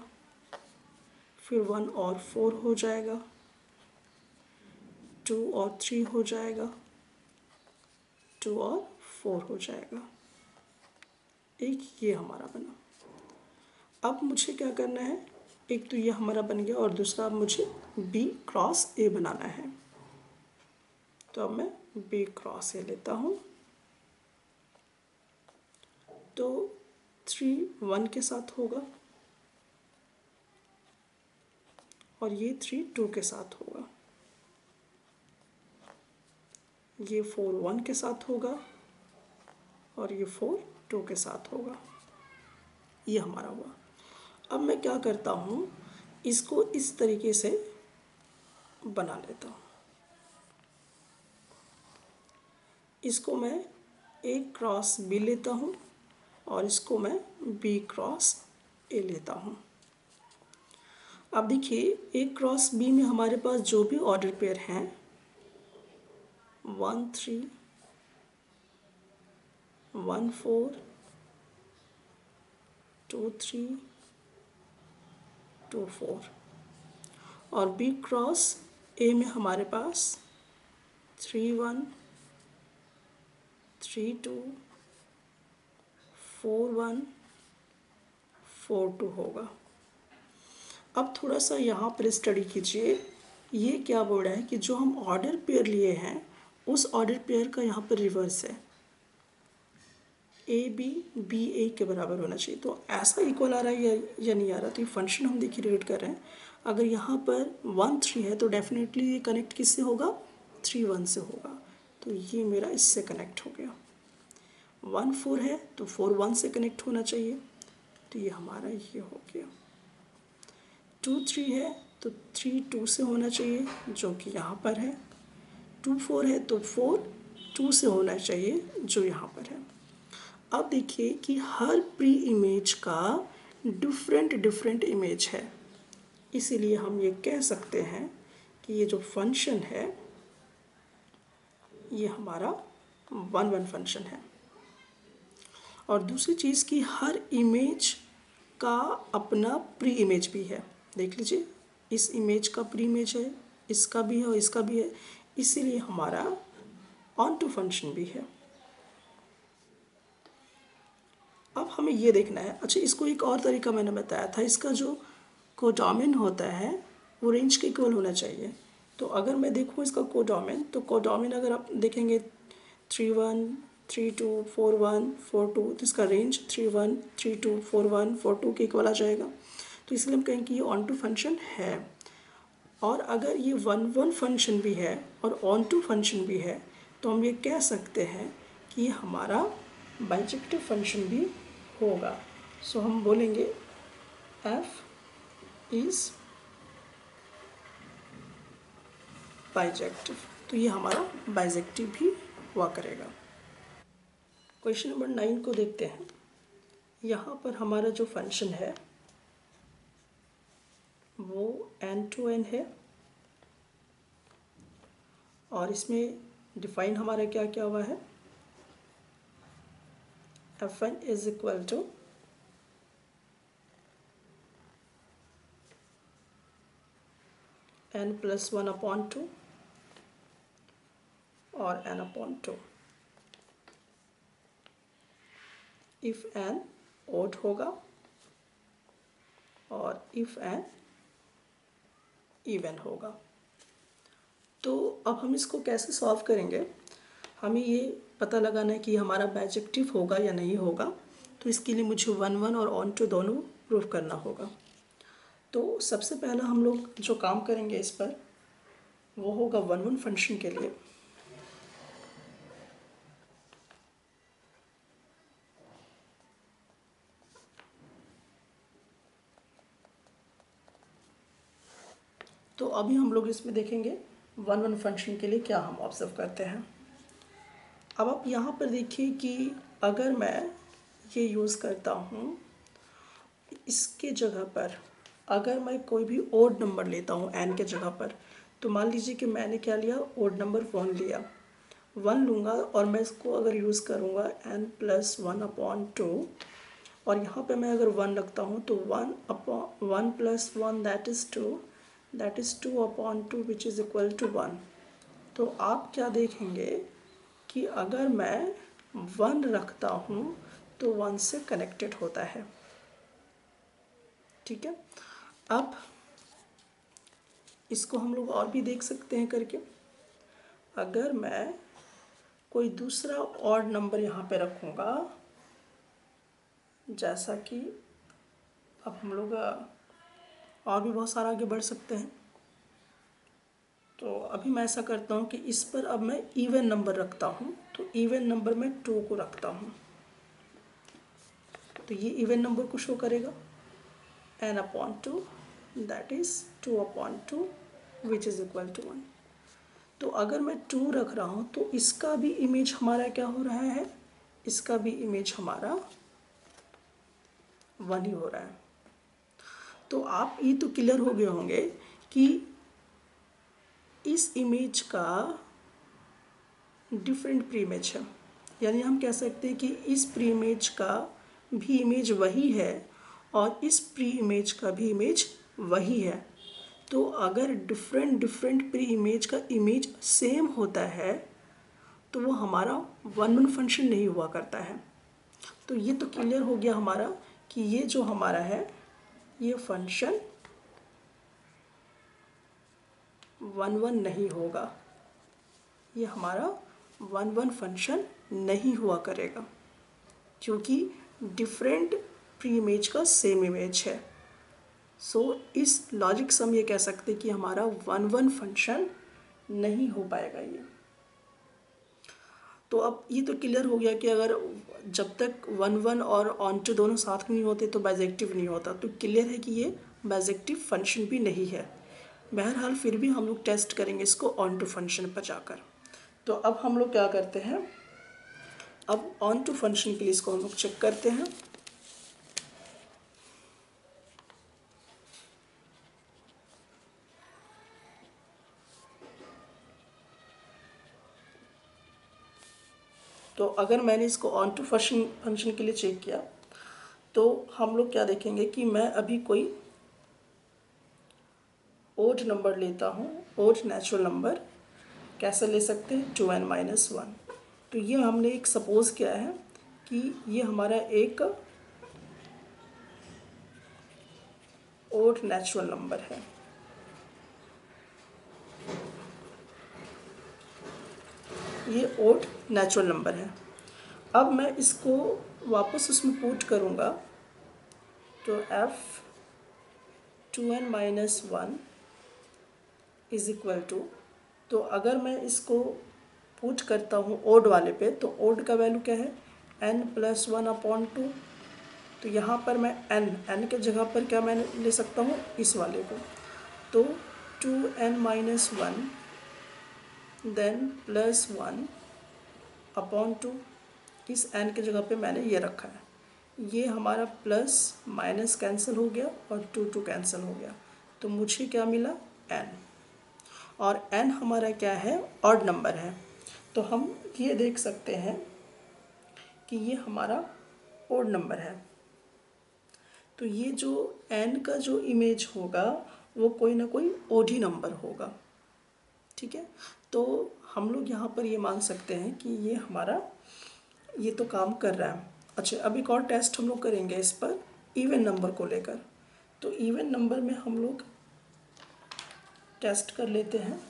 फिर 1 और 4 हो जाएगा, 2 और 3 हो जाएगा, 2 और 4 हो जाएगा। एक ये हमारा बना। अब मुझे क्या करना है, एक तो ये हमारा बन गया और दूसरा अब मुझे B क्रॉस A बनाना है। तो अब मैं B क्रॉस A लेता हूँ। तो 3 1 के साथ होगा और ये 3 2 के साथ होगा, ये 4 1 के साथ होगा और ये 4 2 के साथ होगा। ये हमारा हुआ। अब मैं क्या करता हूँ, इसको इस तरीके से बना लेता हूँ। इसको मैं A क्रॉस B लेता हूँ और इसको मैं B क्रॉस A लेता हूँ। अब देखिए A क्रॉस B में हमारे पास जो भी ऑर्डर पेयर हैं 1 3 1 4 2 3 2 4, और B क्रॉस A में हमारे पास 3 1 3 2 4 1 4 2 होगा। अब थोड़ा सा यहाँ पर स्टडी कीजिए। ये क्या बोल रहा है कि जो हम ऑर्डर पेयर लिए हैं उस ऑर्डर पेयर का यहाँ पर रिवर्स है, ए बी बी ए के बराबर होना चाहिए। तो ऐसा इक्वल आ रहा है या नहीं आ रहा? तो ये फंक्शन हम देखिए रिलेट कर रहे हैं। अगर यहाँ पर 1 3 है तो डेफिनेटली ये कनेक्ट किससे होगा? 3 1 से होगा। तो ये मेरा इससे कनेक्ट हो गया। 1 4 है तो 4 1 से कनेक्ट होना चाहिए, तो ये हमारा ये हो गया। 2 3 है तो 3 2 से होना चाहिए, जो कि यहाँ पर है। 2 4 है तो 4 2 से होना चाहिए, जो यहाँ पर है। अब देखिए कि हर प्री इमेज का डिफरेंट इमेज है, इसीलिए हम ये कह सकते हैं कि ये जो फंक्शन है ये हमारा 1 1 फंक्शन है। और दूसरी चीज़ कि हर इमेज का अपना प्री इमेज भी है। देख लीजिए, इस इमेज का प्री इमेज है, इसका भी है और इसका भी है, इसीलिए हमारा ऑन टू फंक्शन भी है। अब हमें ये देखना है। अच्छा, इसको एक और तरीका मैंने बताया था, इसका जो कोडोमेन होता है वो रेंज के इक्वल होना चाहिए। तो अगर मैं देखूँ इसका कोडोमेन, तो कोडोमेन अगर आप देखेंगे 3 1 3 2 4 1 4 2, तो इसका रेंज 3 1 3 2 4 1 4 2 के इक्वल आ जाएगा। तो इसलिए हम कहेंगे कि ये ऑन टू फंक्शन है। और अगर ये 1 1 फंक्शन भी है और ऑन टू फंक्शन भी है, तो हम ये कह सकते हैं कि ये हमारा बाइजेक्टिव फंक्शन भी होगा। सो हम बोलेंगे f इज बाइजेक्टिव। तो ये हमारा बाइजेक्टिव भी हुआ करेगा। क्वेश्चन नंबर 9 को देखते हैं। यहाँ पर हमारा जो फंक्शन है वो n to n है और इसमें डिफाइन हमारा क्या क्या हुआ है, fn is equal to n + 1/2 और n/2। इफ n ओड होगा और इफ n इवन होगा। तो अब हम इसको कैसे सॉल्व करेंगे, हमें ये पता लगाना है कि हमारा बाइजेक्टिव होगा या नहीं होगा। तो इसके लिए मुझे 1 1 और ऑन टू दोनों प्रूफ करना होगा। तो सबसे पहला हम लोग जो काम करेंगे इस पर वो होगा 1 1 फंक्शन के लिए। तो अभी हम लोग इसमें देखेंगे 1 1 फंक्शन के लिए क्या हम ऑब्जर्व करते हैं। अब आप यहाँ पर देखिए कि अगर मैं ये यूज़ करता हूँ, इसके जगह पर अगर मैं कोई भी ओड नंबर लेता हूँ n के जगह पर, तो मान लीजिए कि मैंने क्या लिया, ओड नंबर 1 लिया, 1 लूँगा और मैं इसको अगर यूज़ करूँगा n+1/2 और यहाँ पे मैं अगर 1 रखता हूँ तो 1 + 1 that is 2, that is 2/2 which is equal to 1। तो आप क्या देखेंगे कि अगर मैं 1 रखता हूँ तो 1 से कनेक्टेड होता है। ठीक है, अब इसको हम लोग और भी देख सकते हैं करके। अगर मैं कोई दूसरा ऑड नंबर यहाँ पे रखूँगा, जैसा कि अब हम लोग और भी बहुत सारा आगे बढ़ सकते हैं। तो अभी मैं ऐसा करता हूँ कि इस पर अब मैं इवन नंबर रखता हूँ, तो इवन नंबर में 2 को रखता हूँ, तो ये इवन नंबर को शो करेगा n/2 that is 2/2 which is equal to 1। तो अगर मैं 2 रख रहा हूँ तो इसका भी इमेज हमारा क्या हो रहा है, इसका भी इमेज हमारा 1 ही हो रहा है। तो आप ये तो क्लियर हो गए होंगे कि इस इमेज का डिफरेंट प्रीइमेज है, यानी हम कह सकते हैं कि इस प्रीइमेज का भी इमेज वही है और इस प्रीइमेज का भी इमेज वही है। तो अगर डिफरेंट प्री इमेज का इमेज सेम होता है तो वो हमारा 1 1 फंक्शन नहीं हुआ करता है। तो ये तो क्लियर हो गया हमारा कि ये जो हमारा है ये फंक्शन 1 1 नहीं होगा, ये हमारा 1 1 फंक्शन नहीं हुआ करेगा क्योंकि डिफरेंट प्री इमेज का सेम इमेज है। सो इस लॉजिक से हम ये कह सकते हैं कि हमारा 1 1 फंक्शन नहीं हो पाएगा ये। तो अब ये तो क्लियर हो गया कि अगर जब तक 1 1 और ऑन टू दोनों साथ में नहीं होते तो बाइजेक्टिव नहीं होता। तो क्लियर है कि ये बाइजेक्टिव फंक्शन भी नहीं है। बहरहाल फिर भी हम लोग टेस्ट करेंगे इसको ऑन टू फंक्शन पर जाकर। तो अब हम लोग क्या करते हैं, अब ऑन टू फंक्शन के लिए इसको हम लोग चेक करते हैं। तो अगर मैंने इसको ऑन टू फंक्शन के लिए चेक किया तो हम लोग क्या देखेंगे कि मैं अभी कोई ओड नंबर लेता हूँ, ओड नेचुरल नंबर कैसे ले सकते हैं, 2n-1। तो ये हमने एक सपोज किया है कि ये हमारा एक ओड नेचुरल नंबर है। ये ओड नेचुरल नंबर है। अब मैं इसको वापस उसमें पुट करूँगा तो f 2n-1 is equal to, तो अगर मैं इसको पुट करता हूँ ओड वाले पे तो ओड का वैल्यू क्या है, n+1/2। तो यहाँ पर मैं n के जगह पर क्या मैं ले सकता हूँ, इस वाले को, तो 2n-1 देन +1/2, इस n के जगह पे मैंने ये रखा है। ये हमारा प्लस माइनस कैंसिल हो गया और 2 कैंसिल हो गया, तो मुझे क्या मिला, n। और n हमारा क्या है, ऑड नंबर है। तो हम ये देख सकते हैं कि ये हमारा ओड नंबर है। तो ये जो n का जो इमेज होगा वो कोई ना कोई ओड ही नंबर होगा। ठीक है, तो हम लोग यहाँ पर ये मान सकते हैं कि ये हमारा ये तो काम कर रहा है। अच्छा, अब एक और टेस्ट हम लोग करेंगे इस पर इवन नंबर को लेकर। तो इवन नंबर में हम लोग टेस्ट कर लेते हैं।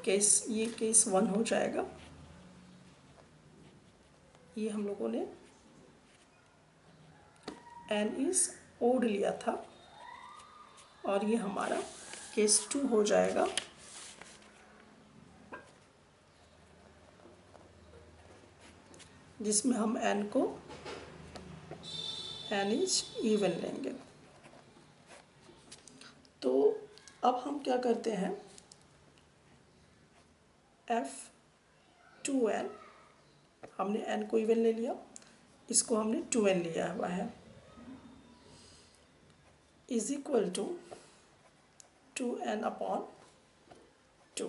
ये केस 1 हो जाएगा। ये हम लोगों ने n इज ओड लिया था, और ये हमारा केस 2 हो जाएगा, जिसमें हम n को n इज इवन लेंगे। तो अब हम क्या करते हैं, f2n, हमने n को इवन ले लिया, इसको हमने 2n लिया हुआ है, is equal to 2n upon 2।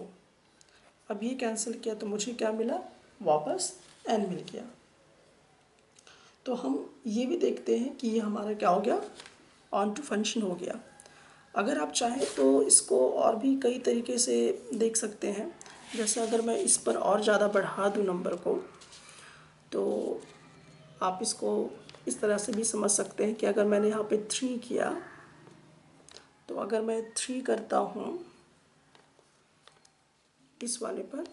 अब ये कैंसिल किया तो मुझे क्या मिला, वापस n मिल गया। तो हम ये भी देखते हैं कि ये हमारा क्या हो गया, ऑन टू फंक्शन हो गया। अगर आप चाहें तो इसको और भी कई तरीके से देख सकते हैं। जैसे अगर मैं इस पर और ज़्यादा बढ़ा दूँ नंबर को, तो आप इसको इस तरह से भी समझ सकते हैं कि अगर मैंने यहाँ पे 3 किया, तो अगर मैं 3 करता हूँ इस वाले पर,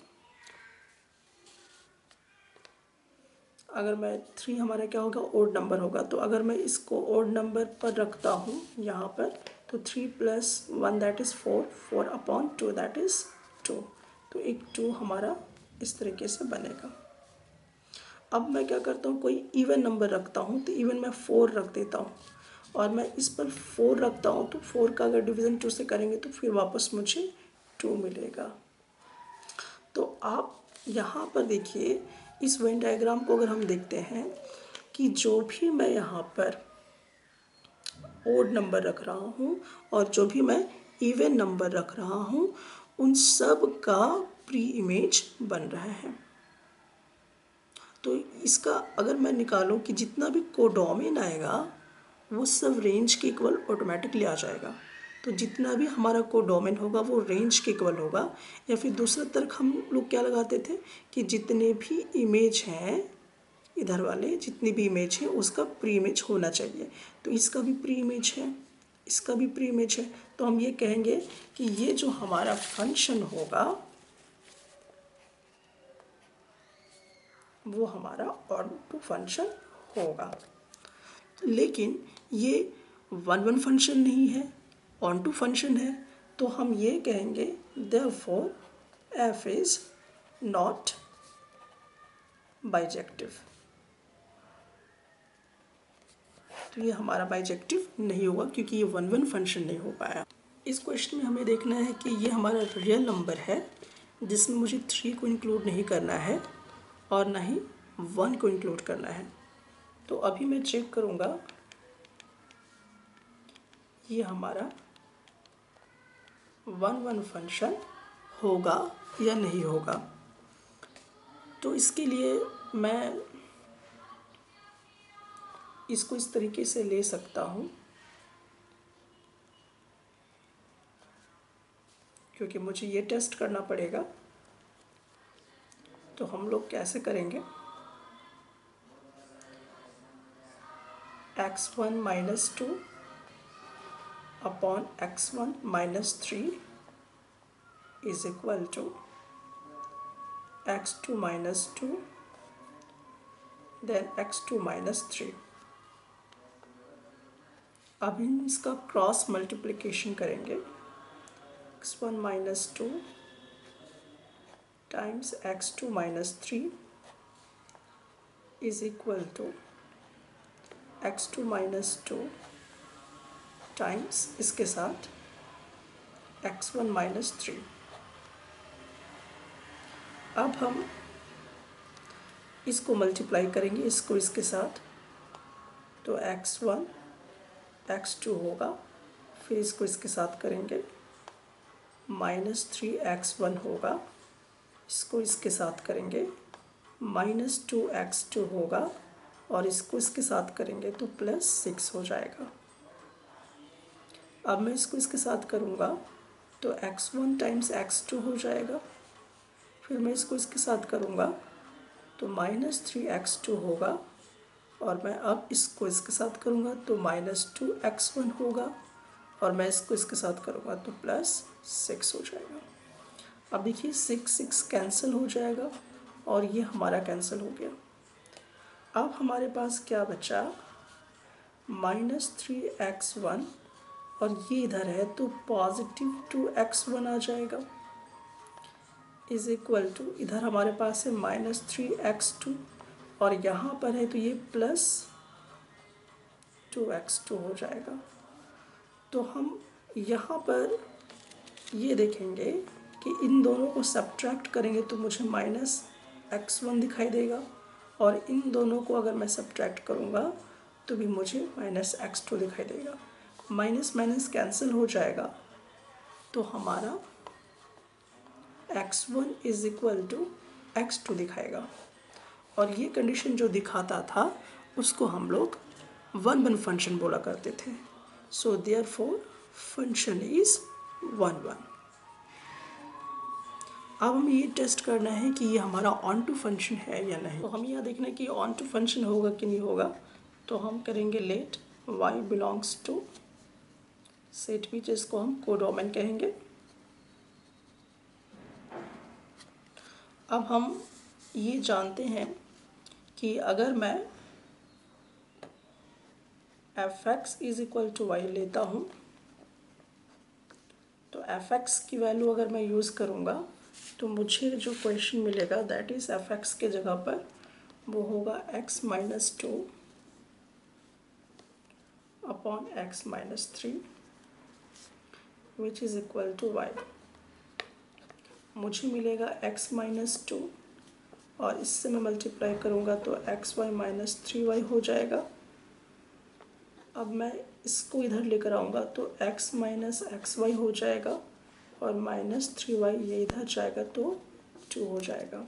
अगर मैं 3 हमारा क्या होगा, ओड नंबर होगा। तो अगर मैं इसको ओड नंबर पर रखता हूँ यहाँ पर, तो 3 + 1 that is 4, 4 upon 2 that is 2। तो एक 2 हमारा इस तरीके से बनेगा। अब मैं क्या करता हूँ, कोई इवन नंबर रखता हूँ, तो इवन मैं 4 रख देता हूँ, और मैं इस पर 4 रखता हूँ, तो 4 का अगर डिवीज़न 2 से करेंगे तो फिर वापस मुझे 2 मिलेगा। तो आप यहाँ पर देखिए, इस वेन डायग्राम को अगर हम देखते हैं कि जो भी मैं यहाँ पर ओड नंबर रख रहा हूँ और जो भी मैं इवन नंबर रख रहा हूँ, उन सब का प्री इमेज बन रहा है। तो इसका अगर मैं निकालूं कि जितना भी कोडोमेन आएगा वो सब रेंज के इक्वल ऑटोमेटिकली आ जाएगा। तो जितना भी हमारा कोडोमेन होगा वो रेंज के इक्वल होगा। या फिर दूसरा तर्क हम लोग क्या लगाते थे कि जितने भी इमेज हैं, इधर वाले जितनी भी इमेज है उसका प्री इमेज होना चाहिए। तो इसका भी प्री इमेज है, इसका भी प्री इमेज है। तो हम ये कहेंगे कि ये जो हमारा फंक्शन होगा वो हमारा ऑन टू फंक्शन होगा। लेकिन ये 1-1 फंक्शन नहीं है, ऑन टू फंक्शन है। तो हम ये कहेंगे therefore F is not bijective. तो ये हमारा बाइजेक्टिव नहीं होगा क्योंकि ये 1-1 फंक्शन नहीं हो पाया। इस क्वेश्चन में हमें देखना है कि ये हमारा रियल नंबर है जिसमें मुझे 3 को इंक्लूड नहीं करना है और ना ही 1 को इंक्लूड करना है। तो अभी मैं चेक करूँगा ये हमारा 1-1 फंक्शन होगा या नहीं होगा। तो इसके लिए मैं इसको इस तरीके से ले सकता हूँ, क्योंकि मुझे ये टेस्ट करना पड़ेगा। तो हम लोग कैसे करेंगे, x1 - 2 upon x1 - 3 is equal to x2 - 2 then x2 - 3। अब हम इसका क्रॉस मल्टीप्लिकेशन करेंगे। x1 - 2 times x2 - 3 is equal to x2 - 2 times इसके साथ x1 - 3। अब हम इसको मल्टीप्लाई करेंगे, इसको इसके साथ, तो x1 x2 होगा, फिर इसको इसके साथ करेंगे, -3x1 होगा, इसको इसके साथ करेंगे, -2x2 होगा, और इसको इसके साथ करेंगे तो +6 हो जाएगा। अब मैं इसको इसके साथ करूँगा तो x1 टाइम्स x2 हो जाएगा, फिर मैं इसको इसके साथ करूँगा तो -3x2 होगा, और मैं अब इसको इसके साथ करूँगा तो -2x1 होगा, और मैं इसको इसके साथ करूँगा तो +6 हो जाएगा। अब देखिए 6 कैंसिल हो जाएगा और ये हमारा कैंसिल हो गया। अब हमारे पास क्या बचा, -3x1, और ये इधर है तो +2x1 आ जाएगा, इज इक्वल टू, इधर हमारे पास है -3x2 और यहाँ पर है तो ये +2x2 हो जाएगा। तो हम यहाँ पर ये देखेंगे कि इन दोनों को सब्ट्रैक्ट करेंगे तो मुझे -x1 दिखाई देगा, और इन दोनों को अगर मैं सब्ट्रैक्ट करूँगा तो भी मुझे -x2 दिखाई देगा। माइनस माइनस कैंसिल हो जाएगा तो हमारा x1 is equal to x2 दिखाएगा, और ये कंडीशन जो दिखाता था उसको हम लोग 1-1 फंक्शन बोला करते थे। So therefore function is 1-1। अब हमें ये टेस्ट करना है कि ये हमारा ऑन टू फंक्शन है या नहीं। तो हम यहाँ देखना है कि ऑन टू फंक्शन होगा कि नहीं होगा। तो हम करेंगे let y belongs to set B, जिसको हम कोडोमेन कहेंगे। अब हम ये जानते हैं कि अगर मैं f(x) is equal to y लेता हूँ तो f(x) की वैल्यू अगर मैं यूज़ करूँगा तो मुझे जो क्वेश्चन मिलेगा दैट इज़ f(x) के जगह पर वो होगा x - 2 upon x - 3 which is equal to y। मुझे मिलेगा x - 2 और इससे मैं मल्टीप्लाई करूँगा तो xy - 3y हो जाएगा। अब मैं इसको इधर लेकर आऊँगा तो x - xy हो जाएगा और -3y ये इधर जाएगा तो 2 हो जाएगा।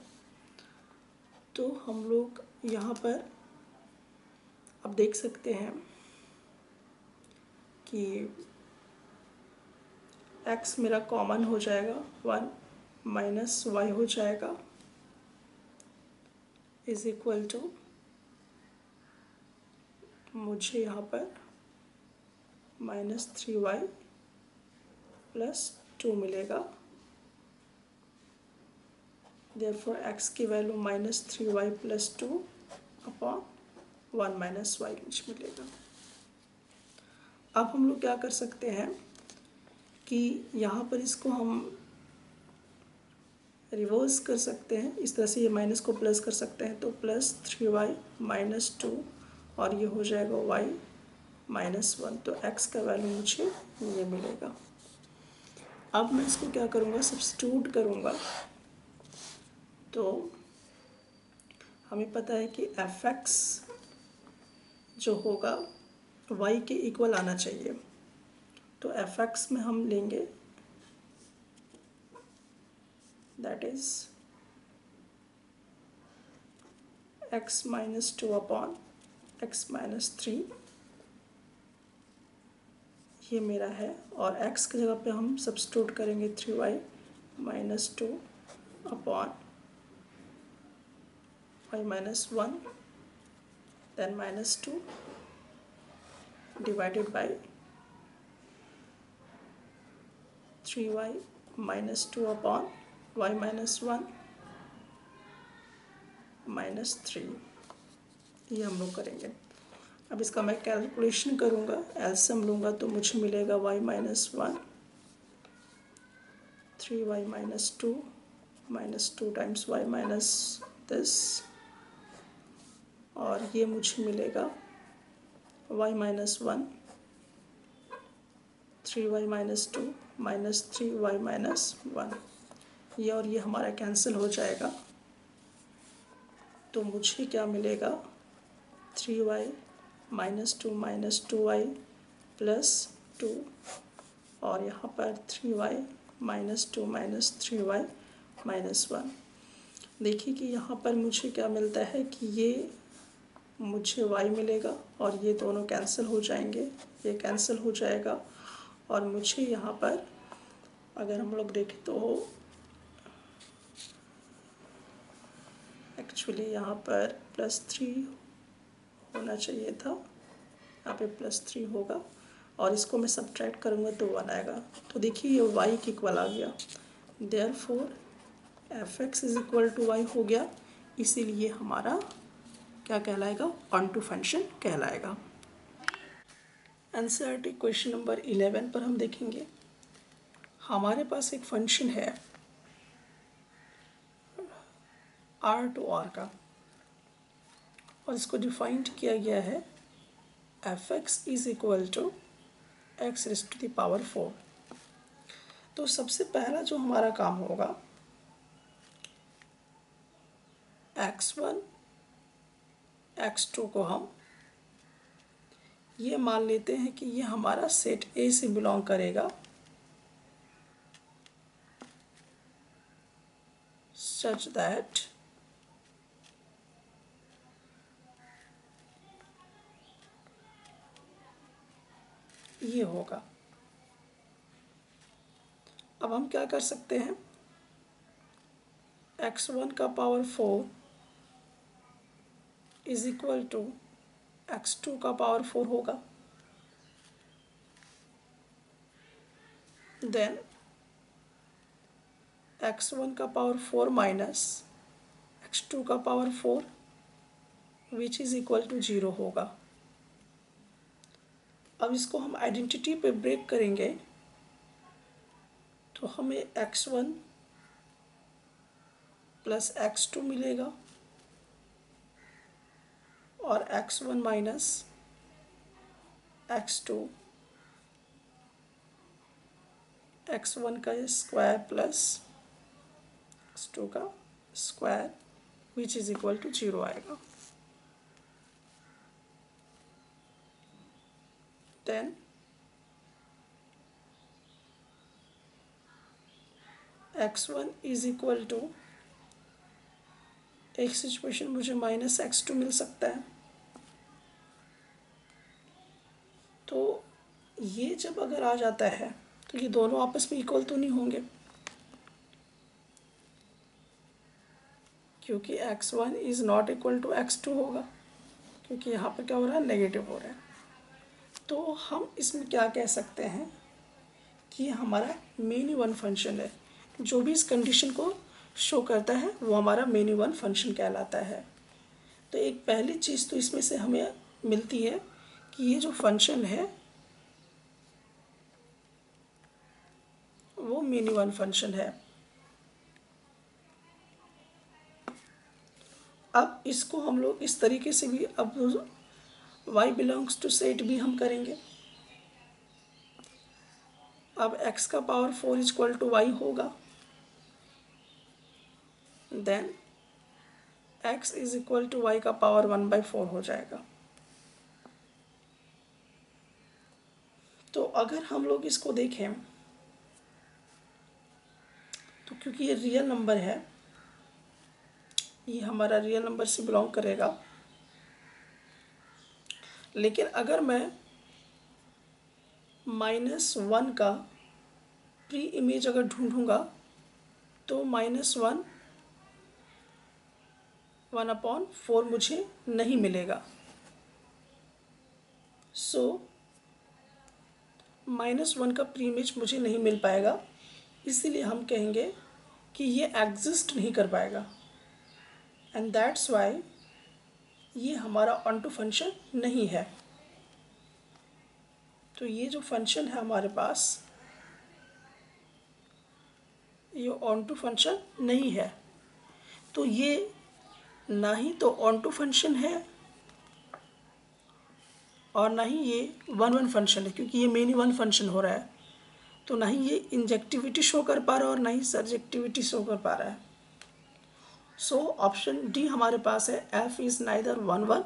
तो हम लोग यहाँ पर अब देख सकते हैं कि x मेरा कॉमन हो जाएगा, 1 माइनस y हो जाएगा इज इक्वल टू, मुझे यहाँ पर -3y + 2 मिलेगा। देयरफॉर x की वैल्यू -3y + 2 अपॉन 1 - y मुझे मिलेगा। अब हम लोग क्या कर सकते हैं कि यहाँ पर इसको हम रिवर्स कर सकते हैं, इस तरह से ये माइनस को प्लस कर सकते हैं तो +3y - 2 और ये हो जाएगा y - 1, तो x का वैल्यू मुझे ये मिलेगा। अब मैं इसको क्या करूँगा, सब्स्टिट्यूट करूँगा। तो हमें पता है कि f(x) जो होगा y के इक्वल आना चाहिए, तो f(x) में हम लेंगे that is x - 2 upon x - 3, ये मेरा है, और x की जगह पे हम सब्स्टिट्यूट करेंगे 3y - 2 upon y - 1 then -2 divided by 3y - 2 upon y - 1 -3, ये हम लोग करेंगे। अब इसका मैं कैलकुलेशन करूँगा, एलसीएम लूँगा तो मुझे मिलेगा y - 1 3y - 2 -2 times y minus this, और ये मुझे मिलेगा y - 1 3y - 2 -3y - 1, ये और ये हमारा कैंसिल हो जाएगा। तो मुझे क्या मिलेगा, 3y - 2 -2y + 2, और यहाँ पर 3y - 2 -3y - 1। देखिए कि यहाँ पर मुझे क्या मिलता है कि ये मुझे y मिलेगा और ये दोनों कैंसिल हो जाएंगे, ये कैंसिल हो जाएगा, और मुझे यहाँ पर अगर हम लोग देखें तो एक्चुअली यहाँ पर +3 होना चाहिए था, यहाँ पे +3 होगा और इसको मैं सब्ट्रैक्ट करूँगा तो 1 आएगा। तो देखिए ये y के इक्वल आ गया, therefore fx is equal to y हो गया, इसीलिए हमारा क्या कहलाएगा, ऑन-टू फंक्शन कहलाएगा। एनसीईआरटी क्वेश्चन नंबर 11 पर हम देखेंगे। हमारे पास एक फंक्शन है R का और इसको डिफाइंड किया गया है fx is equal to x⁴। तो सबसे पहला जो हमारा काम होगा, x1 x2 को हम ये मान लेते हैं कि ये हमारा सेट A से बिलोंग करेगा, सच दैट ये होगा। अब हम क्या कर सकते हैं, x1 का power 4 is equal to x2 का पावर 4 होगा। देन x1 का पावर 4 माइनस x2 का power 4 which is equal to 0 होगा। अब इसको हम आइडेंटिटी पे ब्रेक करेंगे तो हमें x1 प्लस x2 मिलेगा और x1 माइनस x2 x1 का स्क्वायर प्लस x2 का square which is equal to 0 आएगा। Then x1 is equal to, एक सिचुएशन मुझे माइनस x2 मिल सकता है, तो ये जब अगर आ जाता है तो ये दोनों आपस में इक्वल तो नहीं होंगे, क्योंकि x1 is not equal to x2 होगा, क्योंकि यहाँ पर क्या हो रहा है, नेगेटिव हो रहा है। तो हम इसमें क्या कह सकते हैं कि ये हमारा मेनी वन फंक्शन है, जो भी इस कंडीशन को शो करता है वो हमारा मेनी वन फंक्शन कहलाता है। तो एक पहली चीज़ तो इसमें से हमें मिलती है कि ये जो फंक्शन है वो मेनी वन फंक्शन है। अब इसको हम लोग इस तरीके से भी, अब y बिलोंग्स टू सेट भी हम करेंगे। अब x का power 4 is equal to y होगा, then x is equal to y का पावर 1/4 हो जाएगा। तो अगर हम लोग इसको देखें तो क्योंकि ये रियल नंबर है, ये हमारा रियल नंबर से बिलोंग करेगा, लेकिन अगर मैं -1 का प्री इमेज अगर ढूंढूंगा तो -1 1/4 मुझे नहीं मिलेगा। सो -1 का प्री इमेज मुझे नहीं मिल पाएगा, इसीलिए हम कहेंगे कि ये एग्जिस्ट नहीं कर पाएगा, एंड दैट्स वाई ये हमारा ऑन-टू फंक्शन नहीं है। तो ये जो फंक्शन है हमारे पास, ये ऑन-टू फंक्शन नहीं है। तो ये ना ही तो ऑन-टू फंक्शन है और ना ही ये वन फंक्शन है, क्योंकि ये मेनी वन फंक्शन हो रहा है। तो ना ही ये इंजेक्टिविटी शो कर पा रहा है और ना ही सर्जेक्टिविटी शो कर पा रहा है। सो ऑप्शन डी हमारे पास है, f is neither 1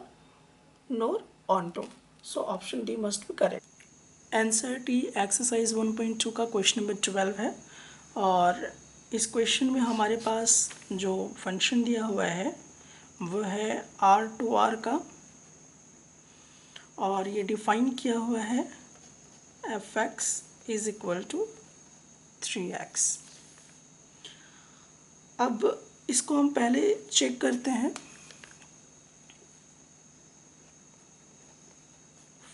NOR on-to. So option D must be correct. NCERT exercise 1.2 का क्वेश्चन नंबर 12 है और इस क्वेश्चन में हमारे पास जो फंक्शन दिया हुआ है वो है R का और ये डिफाइन किया हुआ है fx is equal to 3x। अब इसको हम पहले चेक करते हैं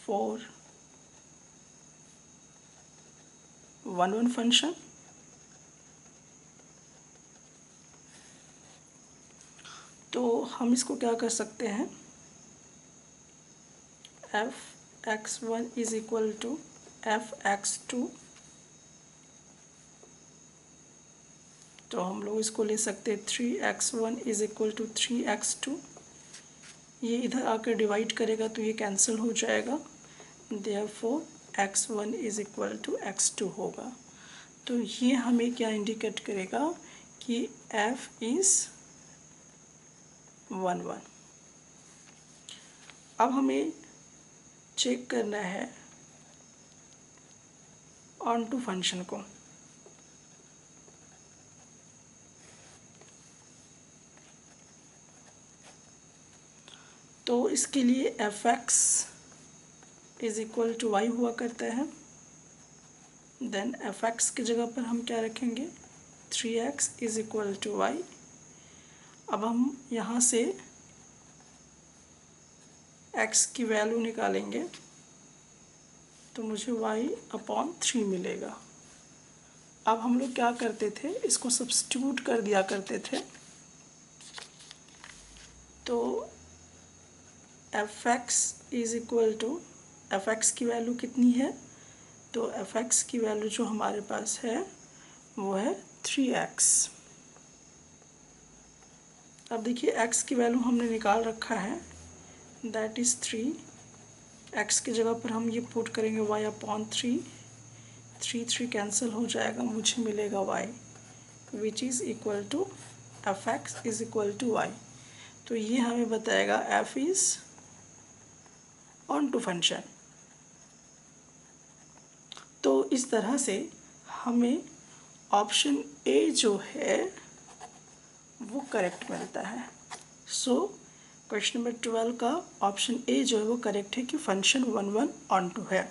फॉर 1 फंक्शन। तो हम इसको क्या कर सकते हैं, f(x1) is equal to f(x2), तो हम लोग इसको ले सकते हैं 3x1 is equal to 3x2। ये इधर आकर डिवाइड करेगा तो ये कैंसिल हो जाएगा, therefore x1 is equal to x2 होगा। तो ये हमें क्या इंडिकेट करेगा कि f इज़ 1 1। अब हमें चेक करना है ऑन टू फंक्शन को। तो इसके लिए f(x) is equal to y हुआ करता है, देन f(x) की जगह पर हम क्या रखेंगे, 3x is equal to y। अब हम यहाँ से x की वैल्यू निकालेंगे तो मुझे y/3 मिलेगा। अब हम लोग क्या करते थे, इसको सब्स्टिट्यूट कर दिया करते थे। तो f(x) is equal to f(x) की वैल्यू कितनी है, तो f(x) की वैल्यू जो हमारे पास है वो है 3x। अब देखिए x की वैल्यू हमने निकाल रखा है, दैट इज़ 3। x की जगह पर हम ये पुट करेंगे y/3, 3 कैंसिल हो जाएगा, मुझे मिलेगा y which is equal to f(x) is equal to y। तो ये हमें बताएगा f is onto function. तो इस तरह से हमें ऑप्शन ए जो है वो करेक्ट मिलता है। सो क्वेश्चन नंबर 12 का ऑप्शन ए जो है वो करेक्ट है कि फंक्शन 1 1 ऑन टू है।